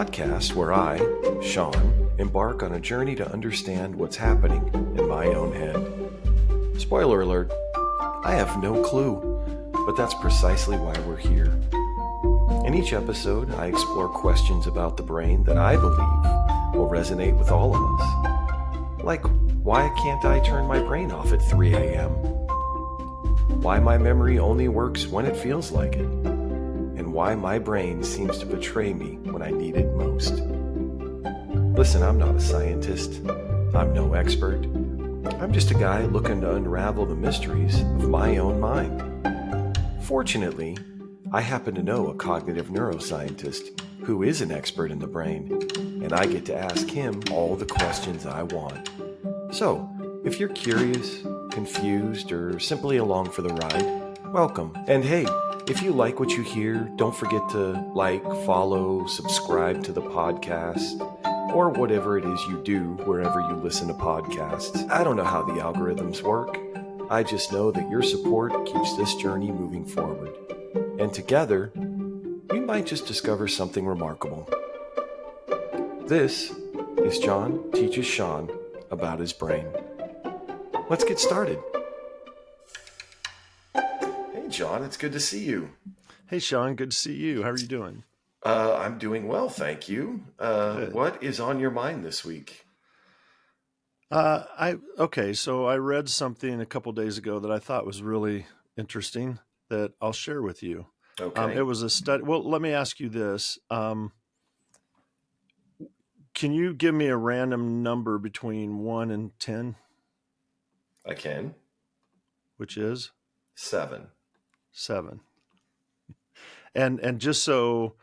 podcast where I, Sean, embark on a journey to understand what's happening in my own head. Spoiler alert, I have no clue, but that's precisely why we're here. In each episode, I explore questions about the brain that I believe will resonate with all of us. Like, why can't I turn my brain off at 3 a.m.? Why my memory only works when it feels like it? And why my brain seems to betray me when I need it most. Listen, I'm not a scientist. I'm no expert. I'm just a guy looking to unravel the mysteries of my own mind. Fortunately, I happen to know a cognitive neuroscientist who is an expert in the brain, and I get to ask him all the questions I want. So, if you're curious, confused, or simply along for the ride, welcome. And hey, if you like what you hear, don't forget to like, follow, subscribe to the podcast, or whatever it is you do wherever you listen to podcasts. I don't know how the algorithms work. I just know that your support keeps this journey moving forward. And together, we might just discover something remarkable. This is John Teaches Sean about his brain. Let's get started. Hey, John, it's good to see you. Hey, Sean, good to see you. How are you doing? I'm doing well, thank you. What is on your mind this week? So I read something a couple days ago that I thought was really interesting that I'll share with you. Okay. It was a study. Well, let me ask you this. Can you give me a random number between 1 and 10? I can. Which is? 7. 7. And just so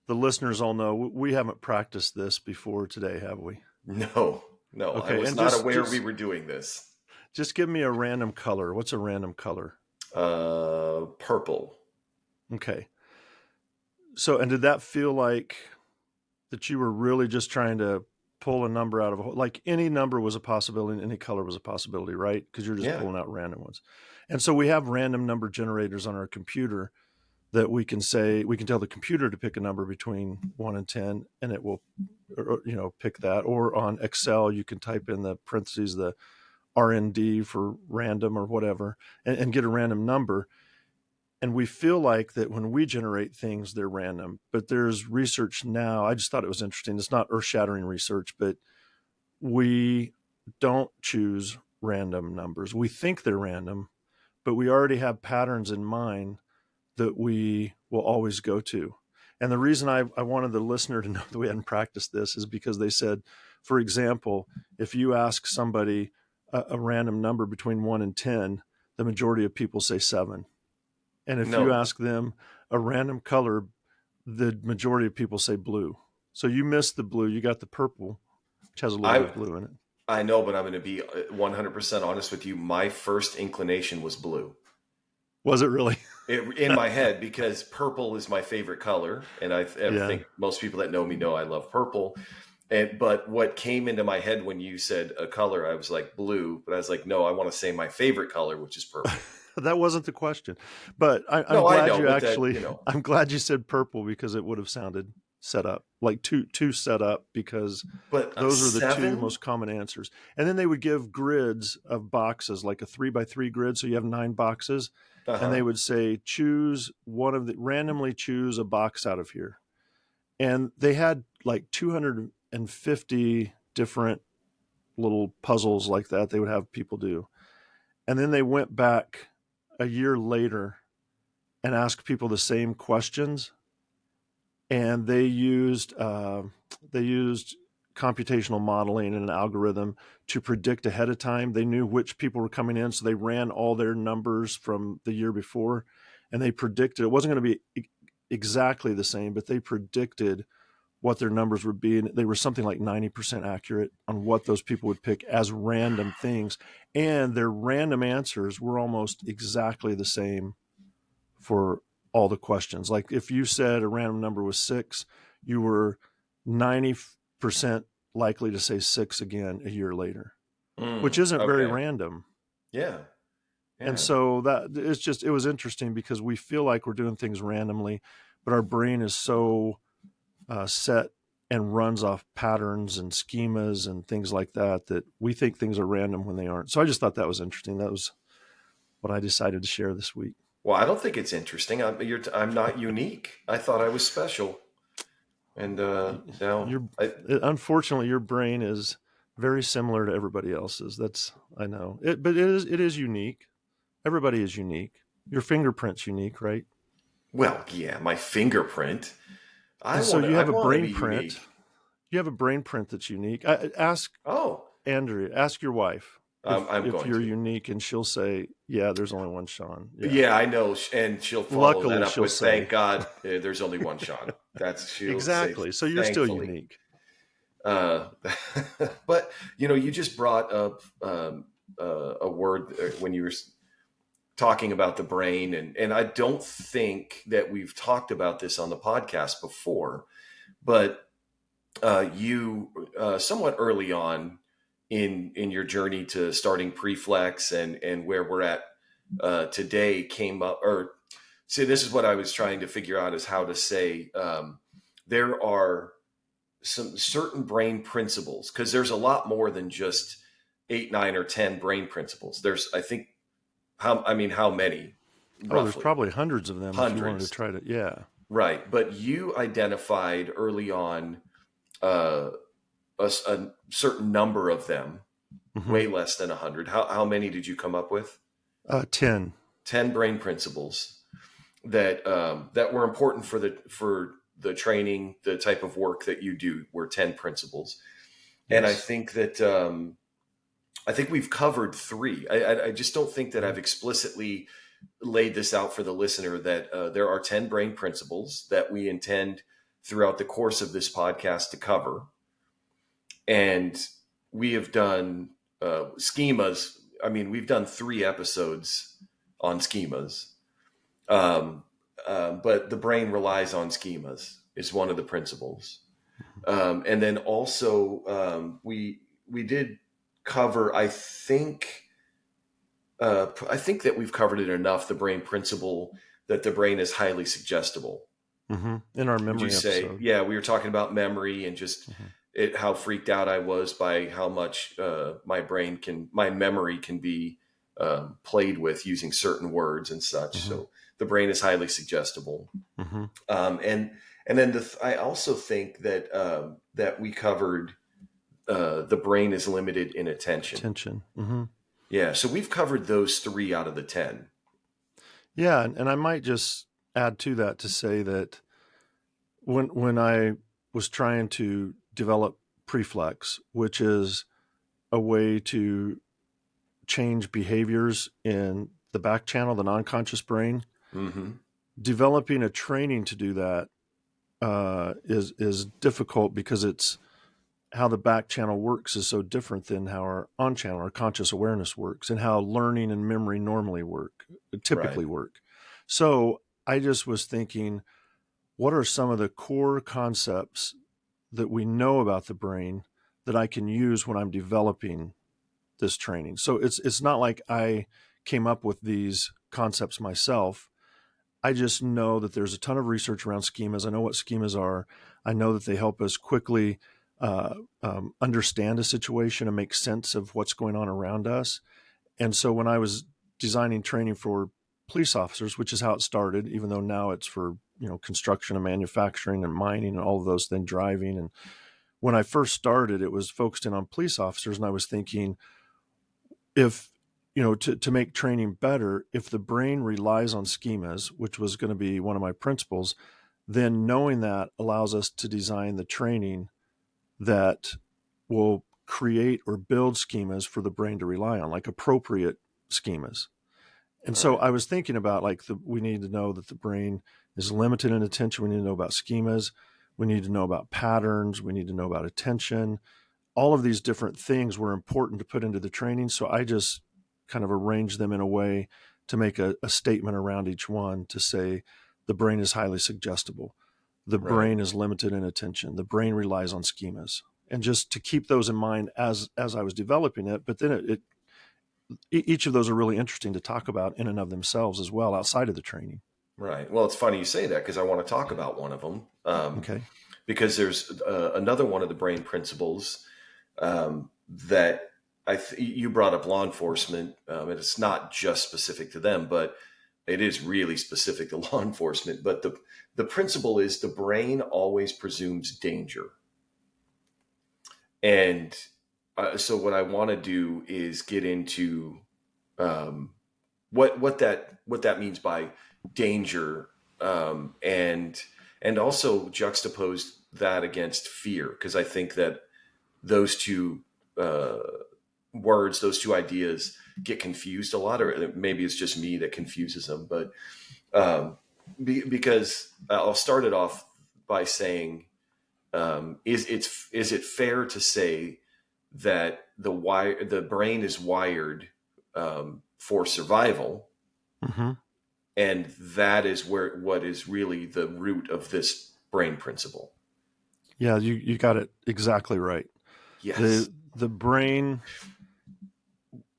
the listeners all know, we haven't practiced this before today, have we? No. Okay, I was not aware we were doing this. Just give me a random color. What's a random color? Purple. Okay. So, and did that feel like that you were really just trying to pull a number out of like any number was a possibility and any color was a possibility, right? Because you're just pulling out random ones. And so we have random number generators on our computer that we can tell the computer to pick a number between 1 and 10 and it will, pick that. Or on Excel, you can type in the parentheses, the RND for random or whatever, and get a random number. And we feel like that when we generate things, they're random. But there's research now. I just thought it was interesting. It's not earth-shattering research, but we don't choose random numbers. We think they're random, but we already have patterns in mind that we will always go to. And the reason I wanted the listener to know that we hadn't practiced this is because they said, for example, if you ask somebody a random number between 1 and 10, the majority of people say 7. And if you ask them a random color, the majority of people say blue. So you missed the blue. You got the purple, which has a little bit of blue in it. I know, but I'm going to be 100% honest with you. My first inclination was blue. Was it really? In my head, because purple is my favorite color. And I think most people that know me know I love purple. But what came into my head when you said a color, I was like blue. But I was like, no, I want to say my favorite color, which is purple. That wasn't the question, but I'm glad you said purple because it would have sounded set up, like too set up, because those are the 2 most common answers. And then they would give grids of boxes, like a 3x3 grid. So you have 9 boxes and they would say, randomly choose a box out of here. And they had like 250 different little puzzles like that they would have people do. And then they went back a year later and asked people the same questions, and they used computational modeling and an algorithm to predict ahead of time. They knew which people were coming in, so they ran all their numbers from the year before, and they predicted it wasn't going to be exactly the same, but they predicted what their numbers would be, and they were something like 90% accurate on what those people would pick as random things. And their random answers were almost exactly the same for all the questions. Like if you said a random number was 6, you were 90% likely to say 6 again a year later, which isn't very random. Yeah. And so it was interesting because we feel like we're doing things randomly, but our brain is so set and runs off patterns and schemas and things like that, that we think things are random when they aren't. So I just thought that was interesting. That was what I decided to share this week. Well, I don't think it's interesting. I'm not unique. I thought I was special. And Unfortunately, your brain is very similar to everybody else's. I know it, but it is unique. Everybody is unique. Your fingerprint's unique, right? well, yeah, my fingerprint. I So want you have a to brain be print. unique. You have a brain print that's unique. Ask Oh, Andrea. Ask your wife I'm if going you're to. unique, and she'll say, "Yeah, there's only one Sean." Yeah, I know, and she'll follow that Luckily, up she'll with "Thank say God, there's only one Sean." She'll say, exactly. So you're still "Thankfully." unique. Uh, but you just brought up a word when you were talking about the brain, and I don't think that we've talked about this on the podcast before, but you somewhat early on in your journey to starting Preflex and where we're at today came up, or see, this is what I was trying to figure out is how to say there are some certain brain principles, because there's a lot more than just 8, 9, or 10 brain principles. There's, I think, how many? Oh, there's Roughly probably hundreds of them if you wanted to hundreds, try to. Yeah. right? But you identified early on uh, a certain number of them, Mm-hmm. way less than 100. How many did you come up with? 10. 10 brain principles that were important for the training, the type of work that you do, were 10 principles. Yes. And I think that I think we've covered 3. I just don't think that I've explicitly laid this out for the listener, that there are 10 brain principles that we intend throughout the course of this podcast to cover. And we have done schemas. I mean, we've done 3 episodes on schemas. But the brain relies on schemas is one of the principles. And then also we did cover, I think that we've covered it enough, the brain principle that the brain is highly suggestible. Mm-hmm. In our memory episode. Yeah, we were talking about memory and just how freaked out I was by how much my memory can be played with using certain words and such. Mm-hmm. So the brain is highly suggestible. Mm-hmm. And then I also think that we covered the brain is limited in attention. Mm-hmm. Yeah, so we've covered those 3 out of the 10. Yeah, and I might just add to that to say that when I was trying to develop Preflex, which is a way to change behaviors in the back channel, the non-conscious brain, Mm-hmm. developing a training to do that is difficult, because it's how the back channel works is so different than how our on channel or conscious awareness works, and how learning and memory normally typically work. So I just was thinking, what are some of the core concepts that we know about the brain that I can use when I'm developing this training? So it's not like I came up with these concepts myself. I just know that there's a ton of research around schemas. I know what schemas are. I know that they help us quickly understand a situation and make sense of what's going on around us. And so when I was designing training for police officers, which is how it started, even though now it's for construction and manufacturing and mining and all of those, then driving. And when I first started, it was focused in on police officers, and I was thinking, if to make training better, if the brain relies on schemas, which was going to be one of my principles, then knowing that allows us to design the training that will create or build schemas for the brain to rely on, like appropriate schemas. And so I was thinking about, we need to know that the brain is limited in attention. We need to know about schemas. We need to know about patterns. We need to know about attention. All of these different things were important to put into the training. So I just kind of arranged them in a way to make a statement around each one, to say the brain is highly suggestible. The brain is limited in attention. The brain relies on schemas. And just to keep those in mind as I was developing it. But then each of those are really interesting to talk about in and of themselves as well, outside of the training. Right. Well, it's funny you say that, because I want to talk about one of them. Okay. because there's another one of the brain principles that you brought up law enforcement, and it's not just specific to them, but it is really specific to law enforcement. But the principle is the brain always presumes danger. And so what I want to do is get into what that means by danger, and also juxtapose that against fear, because I think that those two words, those two ideas get confused a lot, or maybe it's just me that confuses them. But because I'll start it off by saying, is it fair to say that the brain is wired for survival, Mm-hmm. and that is what is really the root of this brain principle? Yeah, you got it exactly right. Yes. The brain,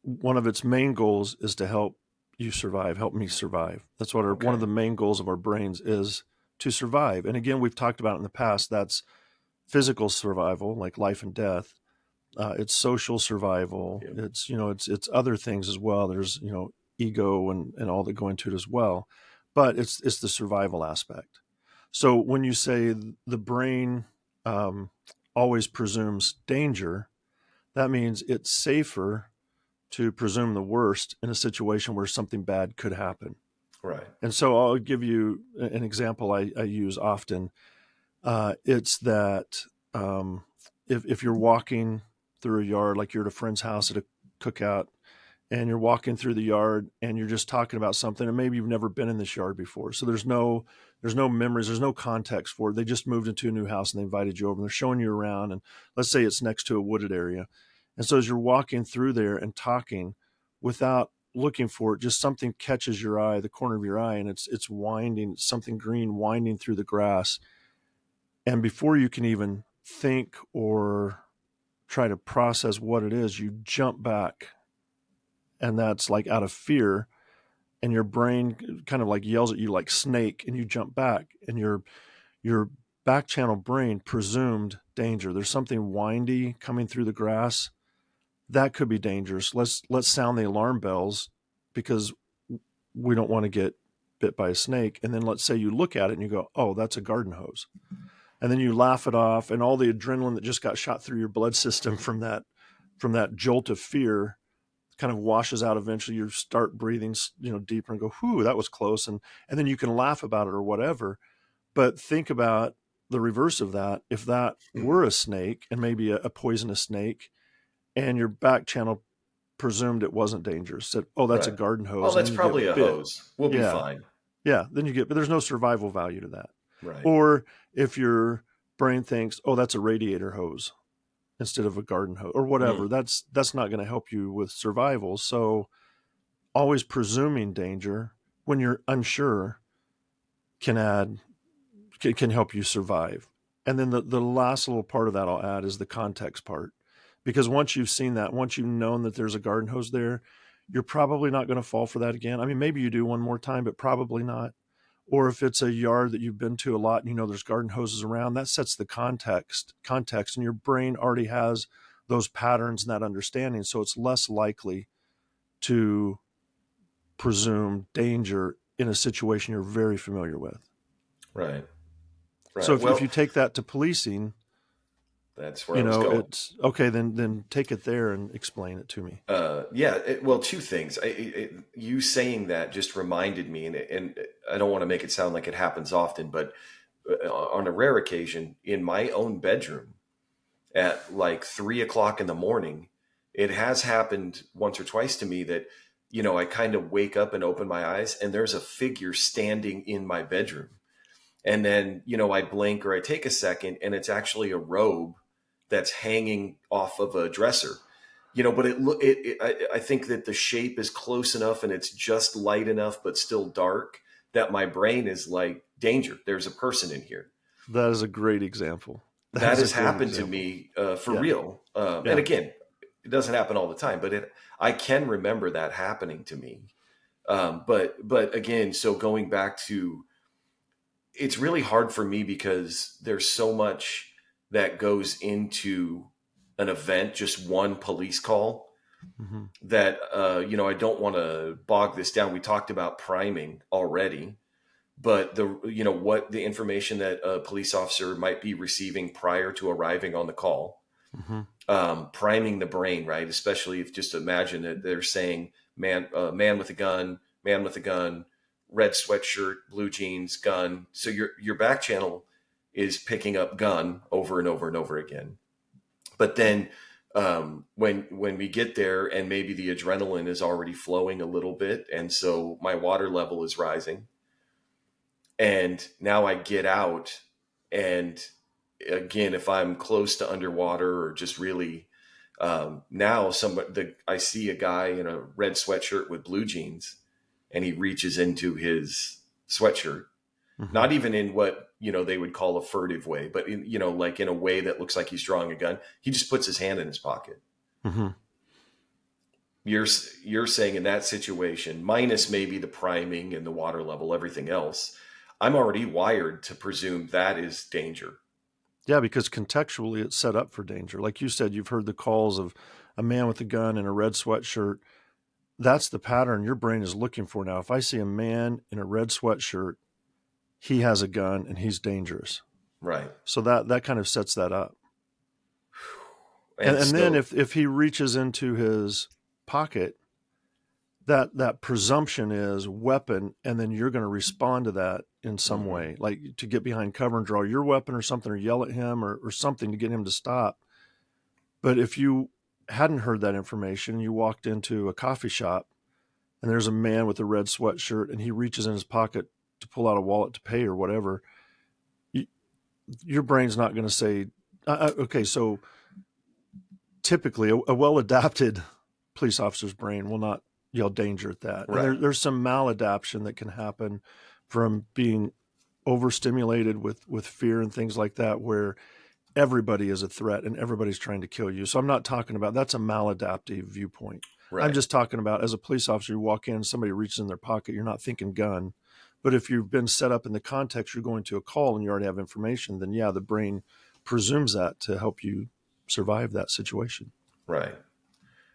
one of its main goals is to help you survive, help me survive. That's what one of the main goals of our brains is, to survive. And again, we've talked about in the past, that's physical survival, like life and death. It's social survival. Yeah. It's other things as well. There's, ego and all that go into it as well. But it's the survival aspect. So when you say the brain always presumes danger, that means it's safer to presume the worst in a situation where something bad could happen. Right. And so I'll give you an example I use often. It's that if you're walking through a yard, like you're at a friend's house at a cookout, and you're walking through the yard and you're just talking about something, and maybe you've never been in this yard before. So there's no memories, there's no context for it. They just moved into a new house and they invited you over and they're showing you around. And let's say it's next to a wooded area. And so as you're walking through there and talking without looking for it, just something catches your eye, the corner of your eye, and it's winding, something green winding through the grass. And before you can even think or try to process what it is, you jump back. And that's like out of fear. And your brain kind of like yells at you like snake, and you jump back. And your back channel brain presumed danger. There's something windy coming through the grass. That could be dangerous. Let's sound the alarm bells, because we don't want to get bit by a snake. And then let's say you look at it and you go, oh, that's a garden hose. And then you laugh it off, and all the adrenaline that just got shot through your blood system from that jolt of fear kind of washes out. Eventually you start breathing, deeper, and go, whew, that was close. And then you can laugh about it or whatever. But think about the reverse of that. If that were a snake, and maybe a poisonous snake, and your back channel presumed it wasn't dangerous, said, oh, that's Right. a garden hose. Oh, that's probably a hose. We'll be fine. Yeah. Then but there's no survival value to that. Right. Or if your brain thinks, oh, that's a radiator hose instead of a garden hose or whatever, that's not going to help you with survival. So always presuming danger when you're unsure can help you survive. And then the last little part of that I'll add is the context part. Because once you've seen that, once you've known that there's a garden hose there, you're probably not going to fall for that again. I mean, maybe you do one more time, but probably not. Or if it's a yard that you've been to a lot and there's garden hoses around, that sets the context, and your brain already has those patterns and that understanding. So it's less likely to presume danger in a situation you're very familiar with. Right. Right. So if you take that to policing, that's where I was going. It's okay. Then take it there and explain it to me. Well, two things. You saying that just reminded me, and I don't want to make it sound like it happens often, but on a rare occasion in my own bedroom at like 3:00 in the morning, it has happened once or twice to me that, I kind of wake up and open my eyes and there's a figure standing in my bedroom. And then, I blink or I take a second and it's actually a robe that's hanging off of a dresser, but I think that the shape is close enough and it's just light enough, but still dark, that my brain is like, danger, there's a person in here. That is a great example. That has happened to me for real. And again, it doesn't happen all the time, but I can remember that happening to me. But again, so going back to, it's really hard for me because there's so much that goes into an event, just one police call, Mm-hmm. that, I don't want to bog this down. We talked about priming already, but what the information that a police officer might be receiving prior to arriving on the call, Mm-hmm. priming the brain, right? Especially if just imagine that they're saying man with a gun, red sweatshirt, blue jeans, gun. So your back channel is picking up gun over and over and over again. But then when we get there and maybe the adrenaline is already flowing a little bit, and so my water level is rising, and now I get out, and again, if I'm close to underwater or just really now I see a guy in a red sweatshirt with blue jeans, and he reaches into his sweatshirt, Mm-hmm. not even in what they would call a furtive way, but in like in a way that looks like he's drawing a gun. He just puts his hand in his pocket. Mm-hmm. You're saying in that situation, minus maybe the priming and the water level, everything else, I'm already wired to presume that is danger. Yeah, because contextually it's set up for danger. Like you said, you've heard the calls of a man with a gun in a red sweatshirt. That's the pattern your brain is looking for now. If I see a man in a red sweatshirt, he has a gun and he's dangerous. Right. So that kind of sets that up. And still, then if he reaches into his pocket, that presumption is weapon, and then you're going to respond to that in some mm-hmm. way, like to get behind cover and draw your weapon or something, or yell at him or something to get him to stop. But if you hadn't heard that information, you walked into a coffee shop and there's a man with a red sweatshirt and he reaches in his pocket to pull out a wallet to pay or whatever, your brain's not going to say, okay, so typically a well-adapted police officer's brain will not yell danger at that. Right. And there's some maladaption that can happen from being overstimulated with fear and things like that, where everybody is a threat and everybody's trying to kill you. So I'm not talking about, that's a maladaptive viewpoint. Right. I'm just talking about, as a police officer, you walk in, somebody reaches in their pocket, you're not thinking gun. But if you've been set up in the context, you're going to a call and you already have information, then yeah, the brain presumes that to help you survive that situation. Right.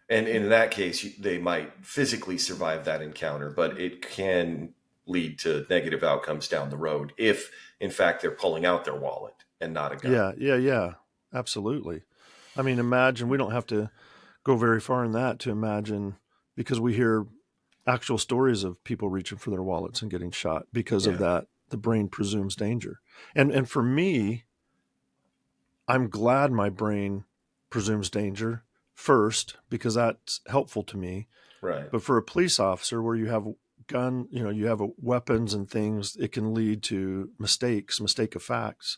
And in that case, they might physically survive that encounter, but it can lead to negative outcomes down the road if, in fact, they're pulling out their wallet and not a gun. Yeah. Absolutely. I mean, imagine, we don't have to go very far in that to imagine, because we hear actual stories of people reaching for their wallets and getting shot because of that. The brain presumes danger. And for me, I'm glad my brain presumes danger first, because that's helpful to me. Right. But for a police officer, where you have gun, you have weapons and things, it can lead to mistake of facts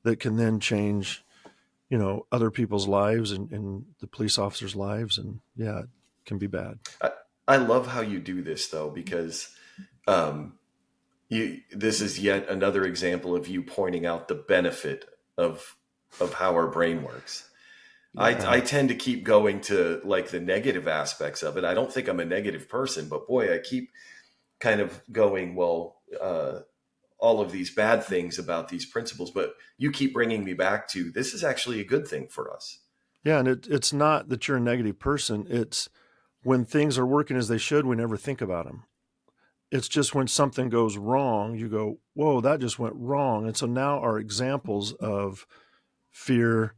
that can then change, other people's lives and the police officers' lives. And yeah, it can be bad. I love how you do this, though, because this is yet another example of you pointing out the benefit of how our brain works. Yeah. I tend to keep going to like the negative aspects of it. I don't think I'm a negative person, but boy, I keep kind of going, well, all of these bad things about these principles, but you keep bringing me back to, this is actually a good thing for us. Yeah. And it's not that you're a negative person. It's when things are working as they should, we never think about them. It's just when something goes wrong, you go, whoa, that just went wrong. And so now our examples of fear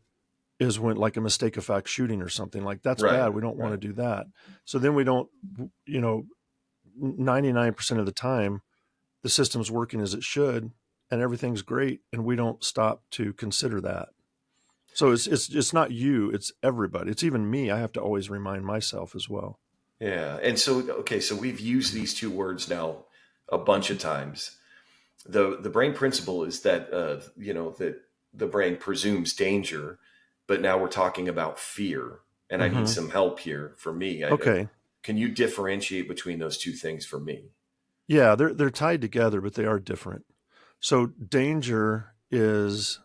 is when, like a mistake of fact shooting or something, like that's bad. We don't want to do that. So then we don't, 99% of the time, the system's working as it should and everything's great. And we don't stop to consider that. So it's not you, it's everybody. It's even me. I have to always remind myself as well. Yeah. And so, okay, so we've used these two words now a bunch of times. The brain principle is that, that the brain presumes danger, but now we're talking about fear. And I need some help here for me. Okay. Can you differentiate between those two things for me? Yeah, they're tied together, but they are different. So danger is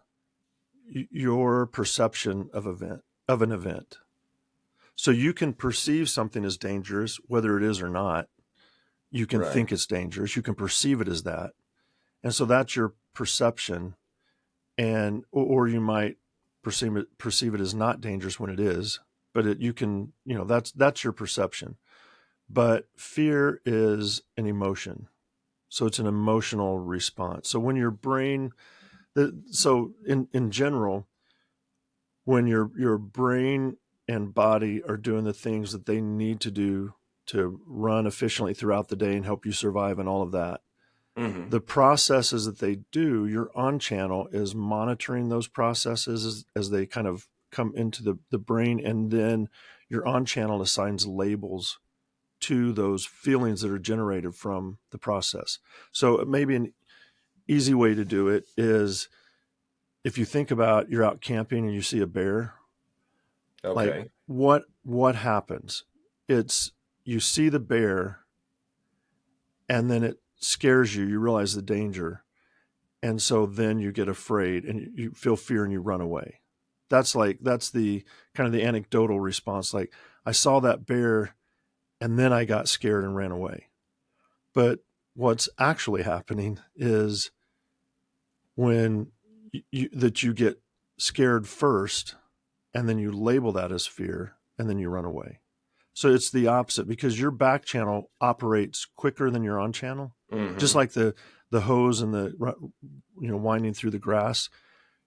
your perception of an event. So you can perceive something as dangerous, whether it is or not. You can think it's dangerous. You can perceive it as that. And so that's your perception, and or you might perceive it as not dangerous when it is, but you can, that's your perception. But fear is an emotion. So it's an emotional response. So when your brain, so in general, when your brain and body are doing the things that they need to do to run efficiently throughout the day and help you survive and all of that, the processes that they do, your on channel is monitoring those processes as they kind of come into the brain, and then your on channel assigns labels to those feelings that are generated from the process. So maybe an easy way to do it is, if you think about, you're out camping and you see a bear, like Okay. what happens? It's, you see the bear and then it scares you, you realize the danger. And so then you get afraid and you feel fear and you run away. That's the kind of the anecdotal response. Like, I saw that bear and then I got scared and ran away. But what's actually happening is when you get scared first and then you label that as fear and then you run away. So it's the opposite, because your back channel operates quicker than your on channel. Just like the hose and the, winding through the grass,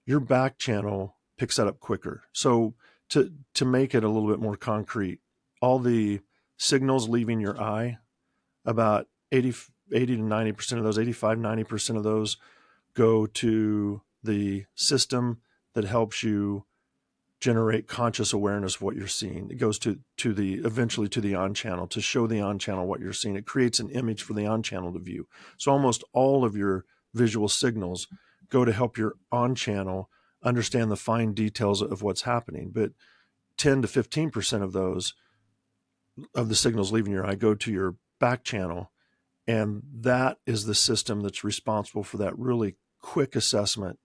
your back channel picks that up quicker. So to make it a little bit more concrete, all the signals leaving your eye, about 80 to 90% of those, 85, 90% of those go to the system that helps you generate conscious awareness of what you're seeing. It goes to the, eventually to the on channel, to show the on channel what you're seeing. It creates an image for the on channel to view. So almost all of your visual signals go to help your on channel understand the fine details of what's happening. But 10 to 15% of those, of the signals leaving your eye, go to your back channel. And that is the system that's responsible for that really quick assessment,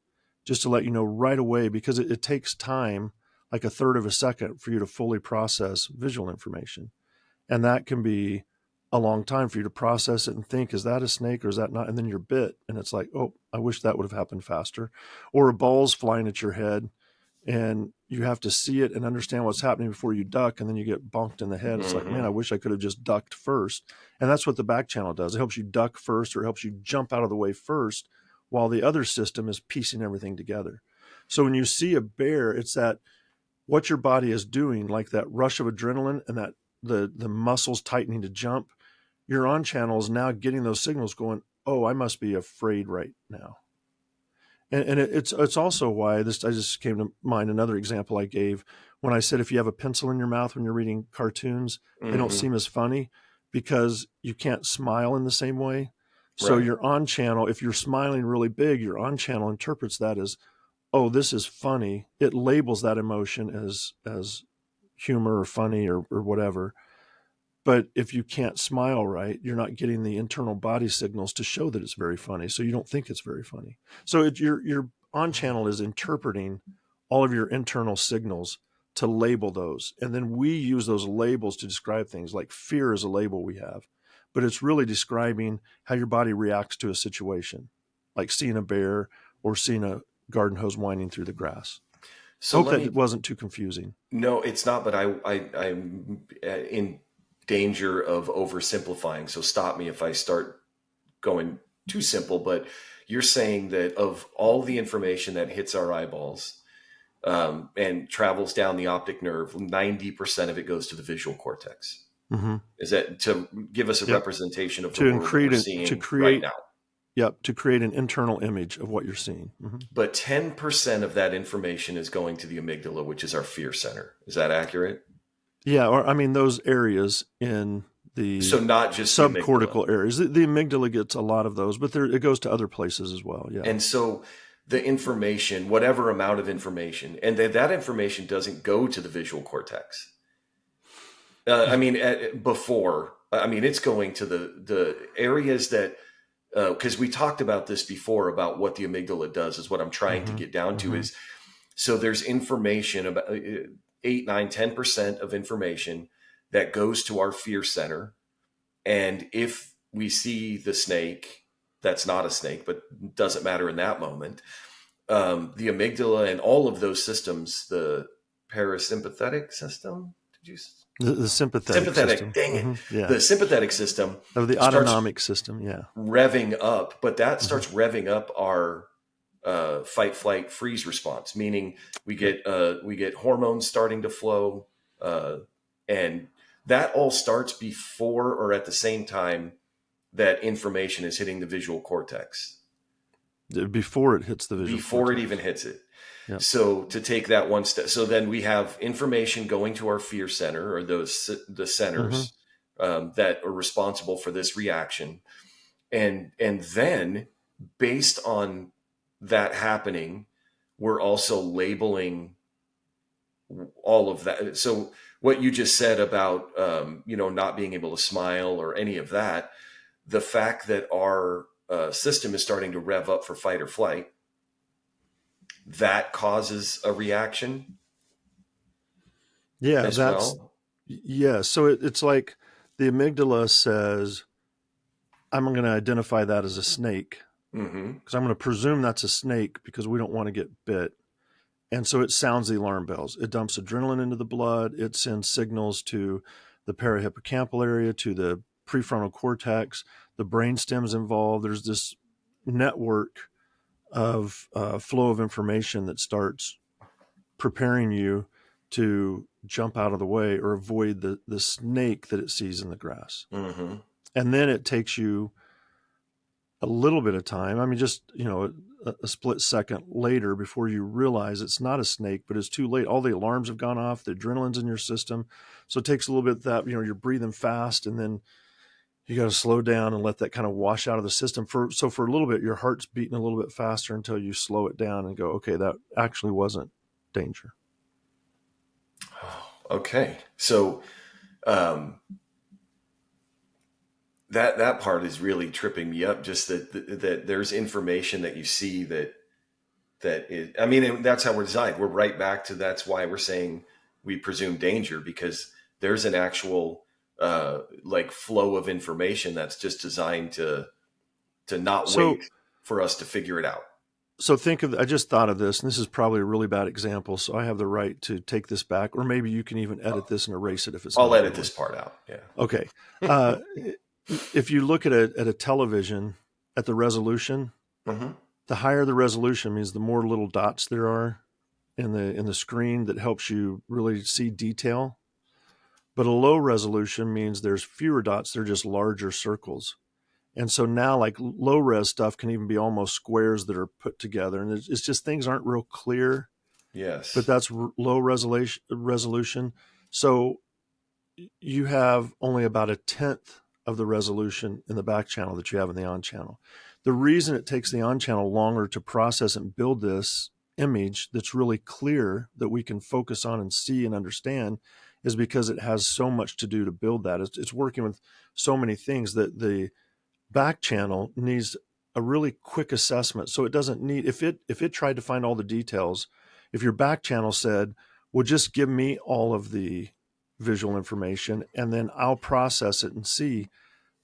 just to let you know right away, because it takes time, like a third of a second, for you to fully process visual information. And that can be a long time for you to process it and think, is that a snake or is that not? And then you're bit and it's like, oh, I wish that would have happened faster. Or a ball's flying at your head and you have to see it and understand what's happening before you duck, and then you get bonked in the head. It's like, man, I wish I could have just ducked first. And that's what the back channel does. It helps you duck first, or it helps you jump out of the way first, while the other system is piecing everything together. So when you see a bear, it's that what your body is doing, like that rush of adrenaline and that the muscles tightening to jump, your on channel is now getting those signals going, oh, I must be afraid right now. And it's also why this, I just came to mind another example I gave when I said, if you have a pencil in your mouth when you're reading cartoons, they don't seem as funny because you can't smile in the same way. So Right. your on channel, if you're smiling really big, your on channel interprets that as, oh, this is funny. It labels that emotion as humor or funny or whatever. But if you can't smile right, you're not getting the internal body signals to show that it's very funny. So you don't think it's very funny. So your on channel is interpreting all of your internal signals to label those. And then we use those labels to describe things. Like fear is a label we have, but it's really describing how your body reacts to a situation, like seeing a bear or seeing a garden hose winding through the grass. So Hope let that me. it wasn't too confusing. No, it's not. But I'm in danger of oversimplifying. So stop me if I start going too simple. But you're saying that of all the information that hits our eyeballs and travels down the optic nerve, 90% of it goes to the visual cortex. Mm-hmm. Is that to give us a Yep. representation of the To world that we're create seeing right now? Yep, to create an internal image of what you're seeing. Mm-hmm. But 10% of that information is going to the amygdala, which is our fear center. Is that accurate? Yeah, or I mean, those areas in the So not just the amygdala. subcortical areas. The amygdala gets a lot of those, but it goes to other places as well. Yeah. And so the information, whatever amount of information, and that information doesn't go to the visual cortex. I mean, it's going to the areas that, because we talked about this before about what the amygdala does, is what I'm trying to get down to is, so there's information about 8, 9, 10% of information that goes to our fear center. And if we see the snake that's not a snake, but doesn't matter in that moment. The amygdala and all of those systems, the parasympathetic system, did you? The sympathetic system. Dang it. Yeah. The sympathetic system of the autonomic system. Yeah. Revving up, but that starts revving up our fight, flight, freeze response, meaning we get hormones starting to flow, and that all starts before or at the same time that information is hitting the visual cortex. Before it hits the visual before cortex. It even hits it. Yep. So to take that one step, so then we have information going to our fear center, or the centers that are responsible for this reaction, and then based on that happening, we're also labeling all of that. So what you just said about not being able to smile or any of that, the fact that our system is starting to rev up for fight or flight, that causes a reaction. Yeah, yeah. So it's like the amygdala says, I'm going to identify that as a snake because I'm going to presume that's a snake because we don't want to get bit. And so it sounds the alarm bells. It dumps adrenaline into the blood. It sends signals to the parahippocampal area, to the prefrontal cortex. The brainstem's involved. There's this network of flow of information that starts preparing you to jump out of the way or avoid the snake that it sees in the grass. And then it takes you a little bit of time. I mean, just, a split second later before you realize it's not a snake, but it's too late. All the alarms have gone off. The adrenaline's in your system. So it takes a little bit that, you're breathing fast, and then you got to slow down and let that kind of wash out of the system. So for a little bit, your heart's beating a little bit faster until you slow it down and go, okay, that actually wasn't danger. Okay. So, that part is really tripping me up. Just that there's information that you see that is, I mean, that's how we're designed. We're right back to, that's why we're saying we presume danger, because there's an actual flow of information that's just designed to not wait for us to figure it out. So I just thought of this, and this is probably a really bad example, so I have the right to take this back, or maybe you can even edit this and erase it if it's. I'll edit this part out. Yeah. Okay. If you look at a television, at the resolution, the higher the resolution means the more little dots there are in the screen that helps you really see detail. But a low resolution means there's fewer dots; they're just larger circles. And so now, like, low res stuff can even be almost squares that are put together, and it's just things aren't real clear. Yes. But that's low resolution. So you have only about 1/10 of the resolution in the back channel that you have in the on channel. The reason it takes the on channel longer to process and build this image that's really clear that we can focus on and see and understand is because it has so much to do to build that. It's working with so many things that the back channel needs a really quick assessment. So it doesn't need, if it tried to find all the details, if your back channel said, well, just give me all of the visual information and then I'll process it and see,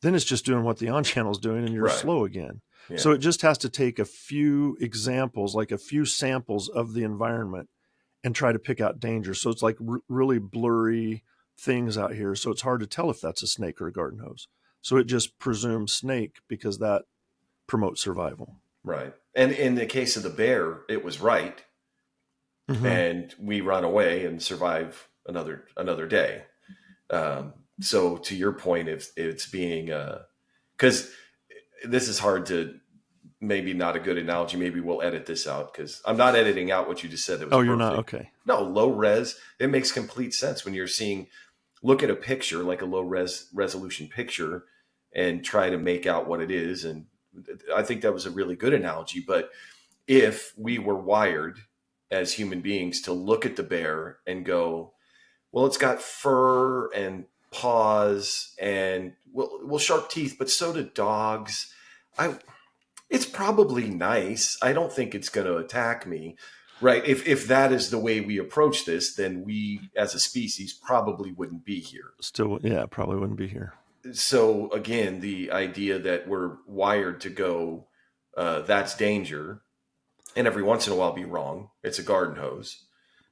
then it's just doing what the on channel is doing and you're slow again. Yeah. So it just has to take a few examples, like a few samples of the environment, and try to pick out danger. So it's like really blurry things out here. So it's hard to tell if that's a snake or a garden hose. So it just presumes snake because that promotes survival. Right. And in the case of the bear, it was right. And we run away and survive another day. So to your point, if it's being, because this is hard to, maybe not a good analogy. Maybe we'll edit this out because I'm not editing out what you just said. That was perfect. You're not? Okay. No, low res. It makes complete sense when you're seeing, look at a picture, like a low resolution picture, and try to make out what it is. And I think that was a really good analogy. But if we were wired as human beings to look at the bear and go, well, it's got fur and paws and well, sharp teeth, but so do dogs. It's probably nice. I don't think it's going to attack me. Right. If that is the way we approach this, then we as a species probably wouldn't be here. Still, yeah, probably wouldn't be here. So again, the idea that we're wired to go, that's danger, and every once in a while be wrong. It's a garden hose,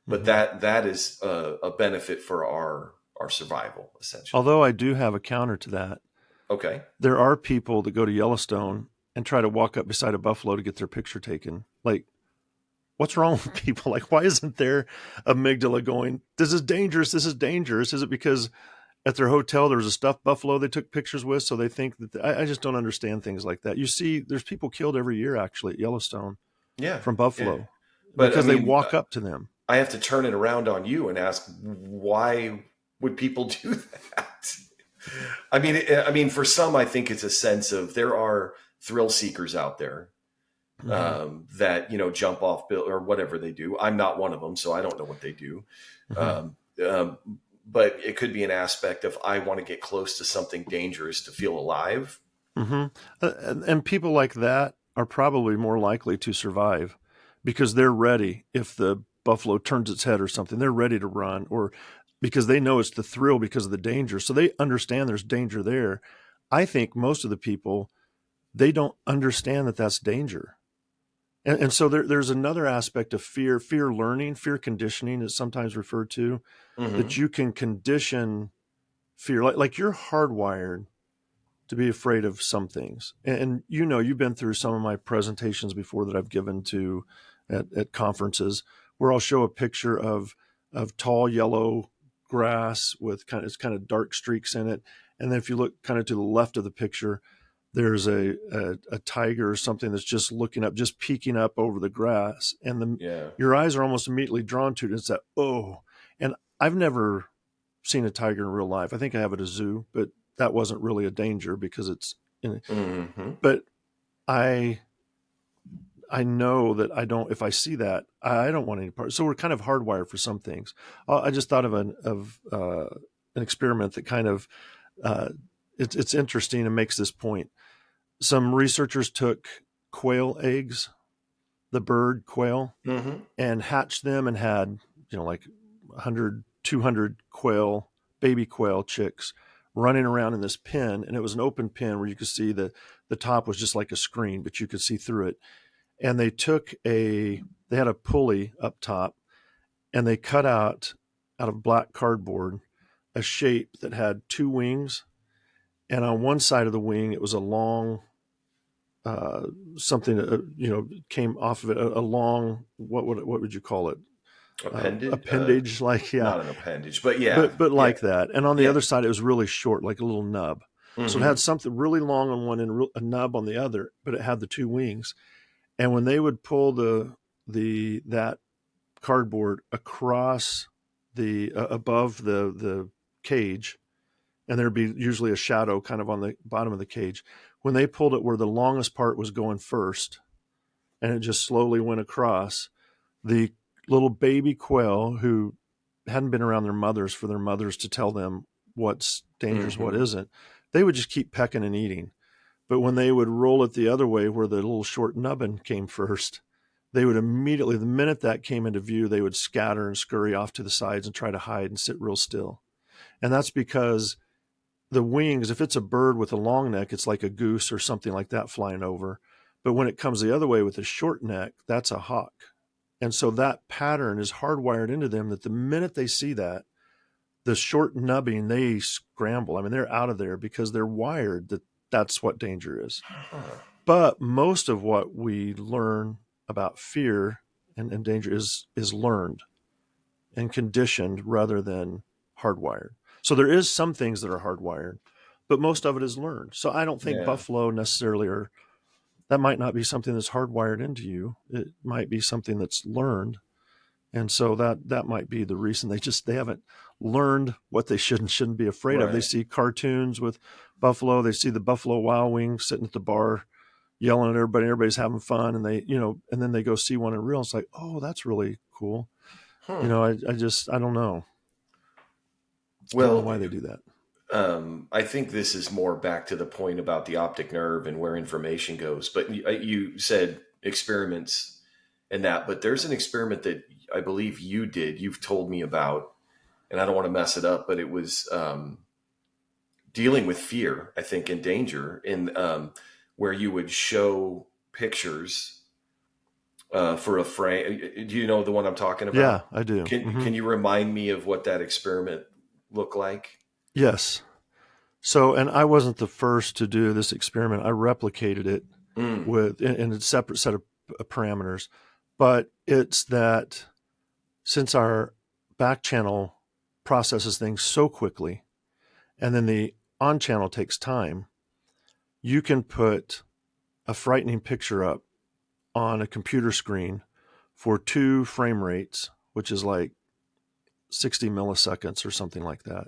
but Mhm. that is a benefit for our survival, essentially. Although I do have a counter to that. Okay. There are people that go to Yellowstone and try to walk up beside a buffalo to get their picture taken. Like, what's wrong with people? Like, why isn't their amygdala going, this is dangerous, this is dangerous? Is it because at their hotel there was a stuffed buffalo they took pictures with, so they think that I just don't understand things like that. You see, there's people killed every year actually at Yellowstone Yeah. from Yeah. buffalo But I because they mean, walk up to them. I have to turn it around on you and ask, why would people do that? I mean, for some, I think it's a sense of there are thrill seekers out there, Mm-hmm. that jump off or whatever they do. I'm not one of them, so I don't know what they do. Mm-hmm. Um, um, but it could be an aspect of I want to get close to something dangerous to feel alive. Mm-hmm. And people like that are probably more likely to survive because they're ready. If the buffalo turns its head or something, they're ready to run, or because they know it's the thrill because of the danger. So they understand there's danger there. I think most of the people, they don't understand that that's danger. And so there's another aspect of fear learning, fear conditioning is sometimes referred to, that Mm-hmm. you can condition fear. Like you're hardwired to be afraid of some things. And you've been through some of my presentations before that I've given to at conferences where I'll show a picture of tall yellow grass with it's kind of dark streaks in it. And then if you look kind of to the left of the picture, there's a tiger or something that's just looking up, just peeking up over the grass. And Yeah. your eyes are almost immediately drawn to it. It's that, oh, and I've never seen a tiger in real life. I think I have at a zoo, but that wasn't really a danger because Mm-hmm. but I I know that I don't, if I see that, I don't want any part. So we're kind of hardwired for some things. I just thought of an experiment that kind of, uh, it's interesting and makes this point. Some researchers took quail eggs, the bird quail, Mm-hmm. and hatched them and had, like 100, 200 quail, baby quail chicks running around in this pen. And it was an open pen where you could see the top was just like a screen, but you could see through it. And they had a pulley up top and they cut out of black cardboard a shape that had two wings. And on one side of the wing, it was a long, something came off of it, a long, what would you call it, Appendage, appendage, like, yeah, not an appendage, but yeah, but yeah, like that. And on the yeah. other side it was really short, like a little nub. So it Mm-hmm. had something really long on one and a nub on the other, but it had the two wings. And when they would pull that cardboard across the above the cage, and there'd be usually a shadow kind of on the bottom of the cage, when they pulled it where the longest part was going first and it just slowly went across, the little baby quail who hadn't been around their mothers for their mothers to tell them what's dangerous, what Mm-hmm. isn't, they would just keep pecking and eating. But when they would roll it the other way where the little short nubbin came first, they would immediately, the minute that came into view, they would scatter and scurry off to the sides and try to hide and sit real still. And that's because the wings, if it's a bird with a long neck, it's like a goose or something like that flying over. But when it comes the other way with a short neck, that's a hawk. And so that pattern is hardwired into them that the minute they see that, the short nubbing, they scramble. I mean, they're out of there because they're wired that that's what danger is. Huh. But most of what we learn about fear and danger is learned and conditioned rather than hardwired. So there is some things that are hardwired, but most of it is learned. So I don't think Yeah. buffalo necessarily are, that might not be something that's hardwired into you. It might be something that's learned. And so that might be the reason they haven't learned what they should and shouldn't be afraid of. They Right. see cartoons with buffalo, they see the Buffalo Wild Wings sitting at the bar yelling at everybody, everybody's having fun, and and then they go see one in real. It's like, oh, that's really cool. Hmm. I don't know. I don't know Well, why they do that. I think this is more back to the point about the optic nerve and where information goes. But you said experiments and that, but there's an experiment that I believe you did. You've told me about, and I don't want to mess it up, but it was dealing with fear, I think, and danger in where you would show pictures for a frame. Do you know the one I'm talking Yeah, about? I do. Can you remind me of what that experiment looked like? Yes. So, and I wasn't the first to do this experiment. I replicated it Mm, with in a separate set of parameters, but it's that since our back channel processes things so quickly, and then the on channel takes time, you can put a frightening picture up on a computer screen for 2 frame rates, which is like 60 milliseconds or something like that.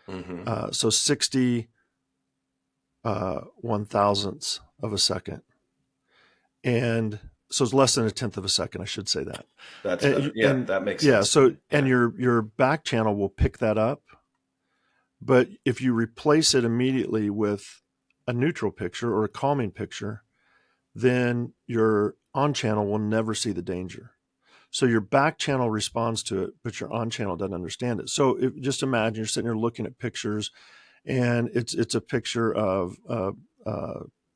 hmm So 60 one thousandths of a second. And so it's less than a tenth of a second, I should say that. That's better. And, Yeah, and that makes yeah, sense to so, me. and Yeah. your back channel will pick that up. But if you replace it immediately with a neutral picture or a calming picture, then your on channel will never see the danger. So your back channel responds to it, but your on channel doesn't understand it. So just imagine you're sitting here looking at pictures, and it's a picture of a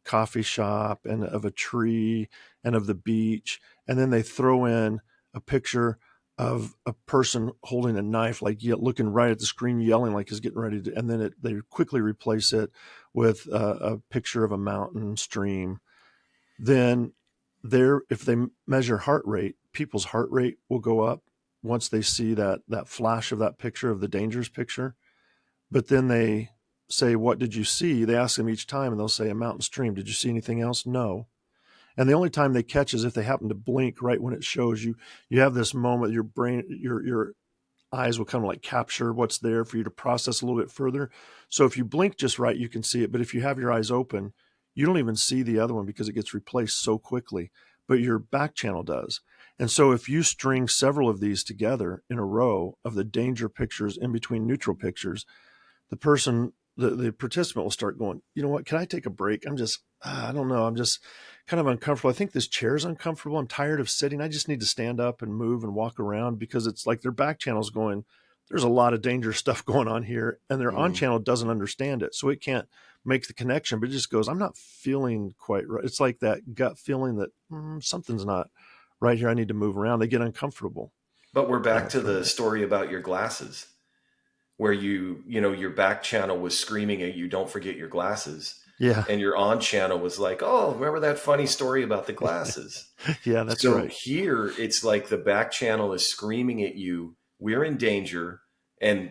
coffee shop and of a tree and of the beach, and then they throw in a picture of a person holding a knife, like looking right at the screen, yelling like he's getting ready to, and then they quickly replace it with a picture of a mountain stream. Then if they measure heart rate, people's heart rate will go up once they see that flash of that picture, of the dangerous picture. But then they say, what did you see? They ask them each time, and they'll say, a mountain stream. Did you see anything else? No. And the only time they catch is if they happen to blink right when it shows you. You have this moment, your brain, your eyes will kind of like capture what's there for you to process a little bit further. So if you blink just right, you can see it. But if you have your eyes open, you don't even see the other one because it gets replaced so quickly. But your back channel does. And so if you string several of these together in a row of the danger pictures in between neutral pictures, the participant will start going, you know what, can I take a break? I don't know, I'm just kind of uncomfortable. I think this chair is uncomfortable. I'm tired of sitting. I just need to stand up and move and walk around, because it's like their back channel's going, there's a lot of dangerous stuff going on here, and their on Mm. channel doesn't understand it. So it can't make the connection, but it just goes, I'm not feeling quite right. It's like that gut feeling that something's not right here. I need to move around. They get uncomfortable But we're back to from the it. story about your glasses, where your back channel was screaming at you, "Don't forget your glasses," Yeah. and your on channel was like, "Oh, remember that funny story about the glasses?" Yeah, that's So right. here, it's like the back channel is screaming at you, "We're in danger," and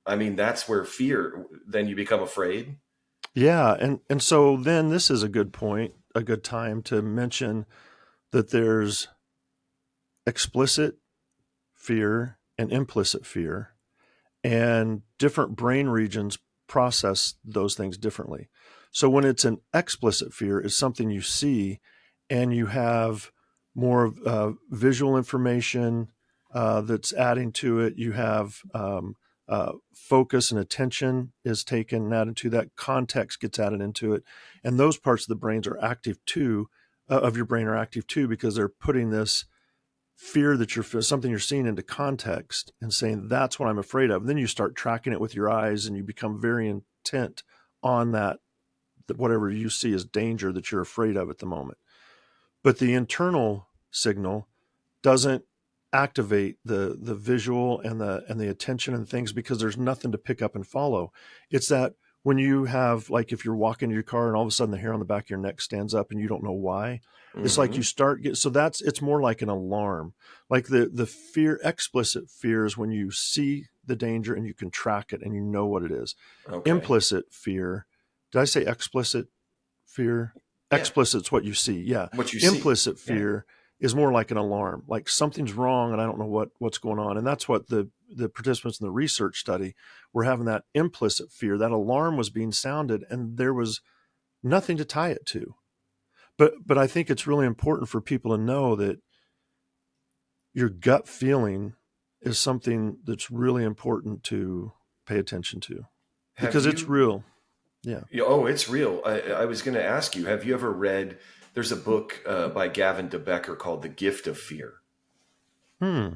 I mean that's where fear. Then you become afraid. Yeah, and so then this is a good point, a good time to mention that there's explicit fear and implicit fear, and different brain regions process those things differently. So when it's an explicit fear, it's something you see, and you have more visual information that's adding to it. You have focus and attention is taken and added to that. Context gets added into it, and those parts of the brains are active too. Of your brain are active too, because they're putting this fear that something you're seeing into context and saying that's what I'm afraid of. And then you start tracking it with your eyes, and you become very intent on that whatever you see as danger that you're afraid of at the moment. But the internal signal doesn't activate the visual and the attention and things, because there's nothing to pick up and follow. It's that when you have, like, if you're walking to your car and all of a sudden the hair on the back of your neck stands up and you don't know why, it's like you Hmm so it's more like an alarm. Like the fear, explicit fear, is when you see the danger and you can track it and you know what it is. Okay. Implicit fear, did I say explicit fear? Yeah. Explicit's what you see. Yeah. What you see. Implicit Yeah. fear is more like an alarm, like something's wrong and I don't know what's going on. And that's what the participants in the research study were having, that implicit fear. That alarm was being sounded and there was nothing to tie it to. But I think it's really important for people to know that your gut feeling is something that's really important to pay attention to, Have because it's you? real. Yeah. Oh, it's real. I was going to ask you, have you ever read, there's a book by Gavin De Becker called The Gift of Fear. Hmm.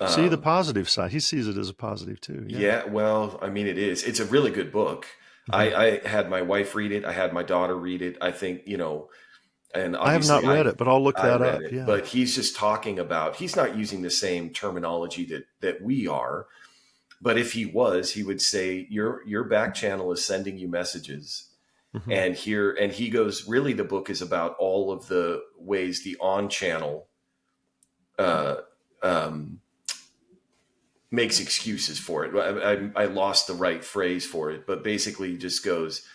See the Um, positive side. He sees it as a positive too. Yeah. yeah, well, I mean, it is. It's a really good book. Mhm. I had my wife read it. I had my daughter read it. I think, and I have not obviously read it, but I'll look I that read up. it, Yeah. but he's just talking about, he's not using the same terminology that we are. But if he was, he would say your back channel is sending you messages. Hmm. And he goes, really, the book is about all of the ways the on channel uh, um, makes excuses for it. I lost the right phrase for it, but basically just goes,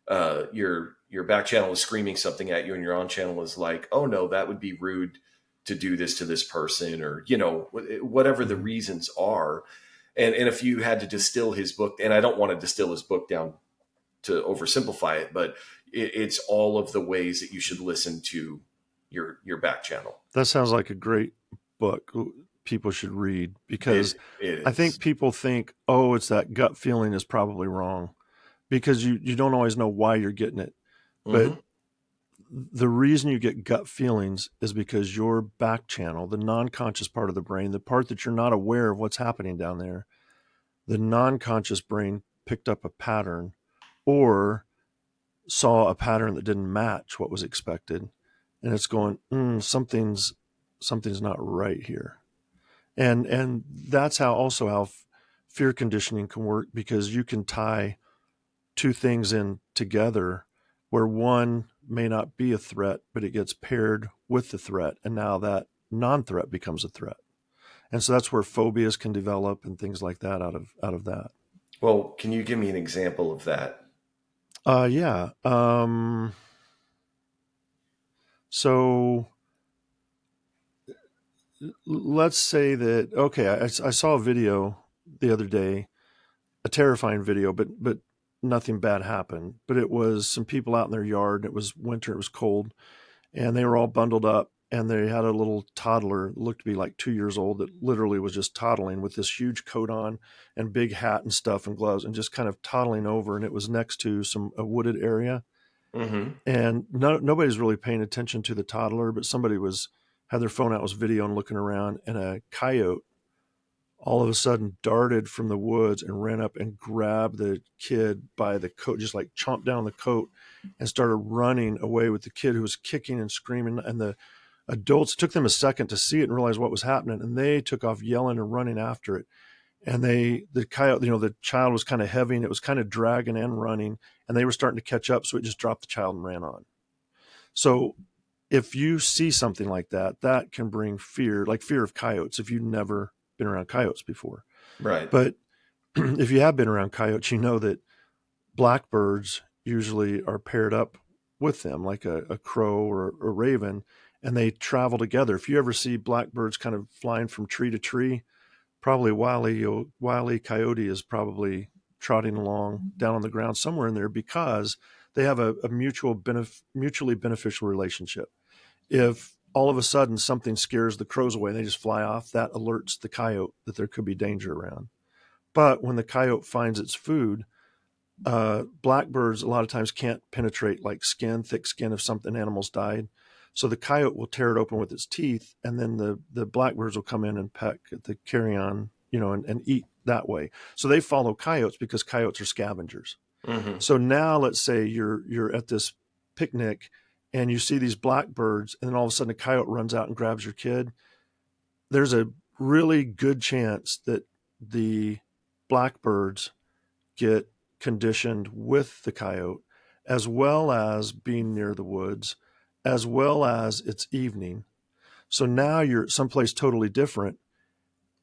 your back channel is screaming something at you, and your on channel is like, oh no, that would be rude to do this to this person, or whatever the Hmm. reasons are. And if you had to distill his book, and I don't want to distill his book down to oversimplify it, but it's all of the ways that you should listen to your back channel. That sounds like a great book people should read, because It I think is. people think, oh, it's that gut feeling is probably wrong, because you don't always know why you're getting it. But Mm-hmm. the reason you get gut feelings is because your back channel, the non-conscious part of the brain, the part that you're not aware of what's happening down there, the non-conscious brain picked up a pattern, or saw a pattern that didn't match what was expected, and it's going, something's not right here. And that's how also how fear conditioning can work, because you can tie two things in together where one may not be a threat, but it gets paired with the threat, and now that non-threat becomes a threat. And so that's where phobias can develop and things like that out of that. Well, can you give me an example of that? Yeah. So let's say that, okay, I saw a video the other day, a terrifying video, but nothing bad happened. But it was some people out in their yard. It was winter. It was cold, and they were all bundled up. And they had a little toddler, looked to be like 2 years old, that literally was just toddling with this huge coat on and big hat and stuff and gloves, and just kind of toddling over. And it was next to a wooded area, Mm-hmm. and nobody's really paying attention to the toddler, but somebody had their phone out, was videoing, looking around, and a coyote all of a sudden darted from the woods and ran up and grabbed the kid by the coat, just like chomped down the coat, and started running away with the kid, who was kicking and screaming. And the adults, took them a second to see it and realize what was happening, and they took off yelling and running after it. And the coyote, the child was kind of heavy, and it was kind of dragging and running, and they were starting to catch up, so it just dropped the child and ran on. So if you see something like that, that can bring fear, like fear of coyotes, if you've never been around coyotes before. Right. But if you have been around coyotes, you know that blackbirds usually are paired up with them, like a crow or a raven, and they travel together. If you ever see blackbirds kind of flying from tree to tree, probably Wile E. Coyote is probably trotting along down on the ground somewhere in there, because they have a mutually beneficial relationship. If all of a sudden something scares the crows away and they just fly off, that alerts the coyote that there could be danger around. But when the coyote finds its food, blackbirds a lot of times can't penetrate like thick skin if something animal's died. So the coyote will tear it open with its teeth, and then the blackbirds will come in and peck at the carrion, and eat that way. So they follow coyotes because coyotes are scavengers. Mm-hmm. So now let's say you're at this picnic and you see these blackbirds, and then all of a sudden a coyote runs out and grabs your kid. There's a really good chance that the blackbirds get conditioned with the coyote, as well as being near the woods, as well as it's evening. So now you're someplace totally different,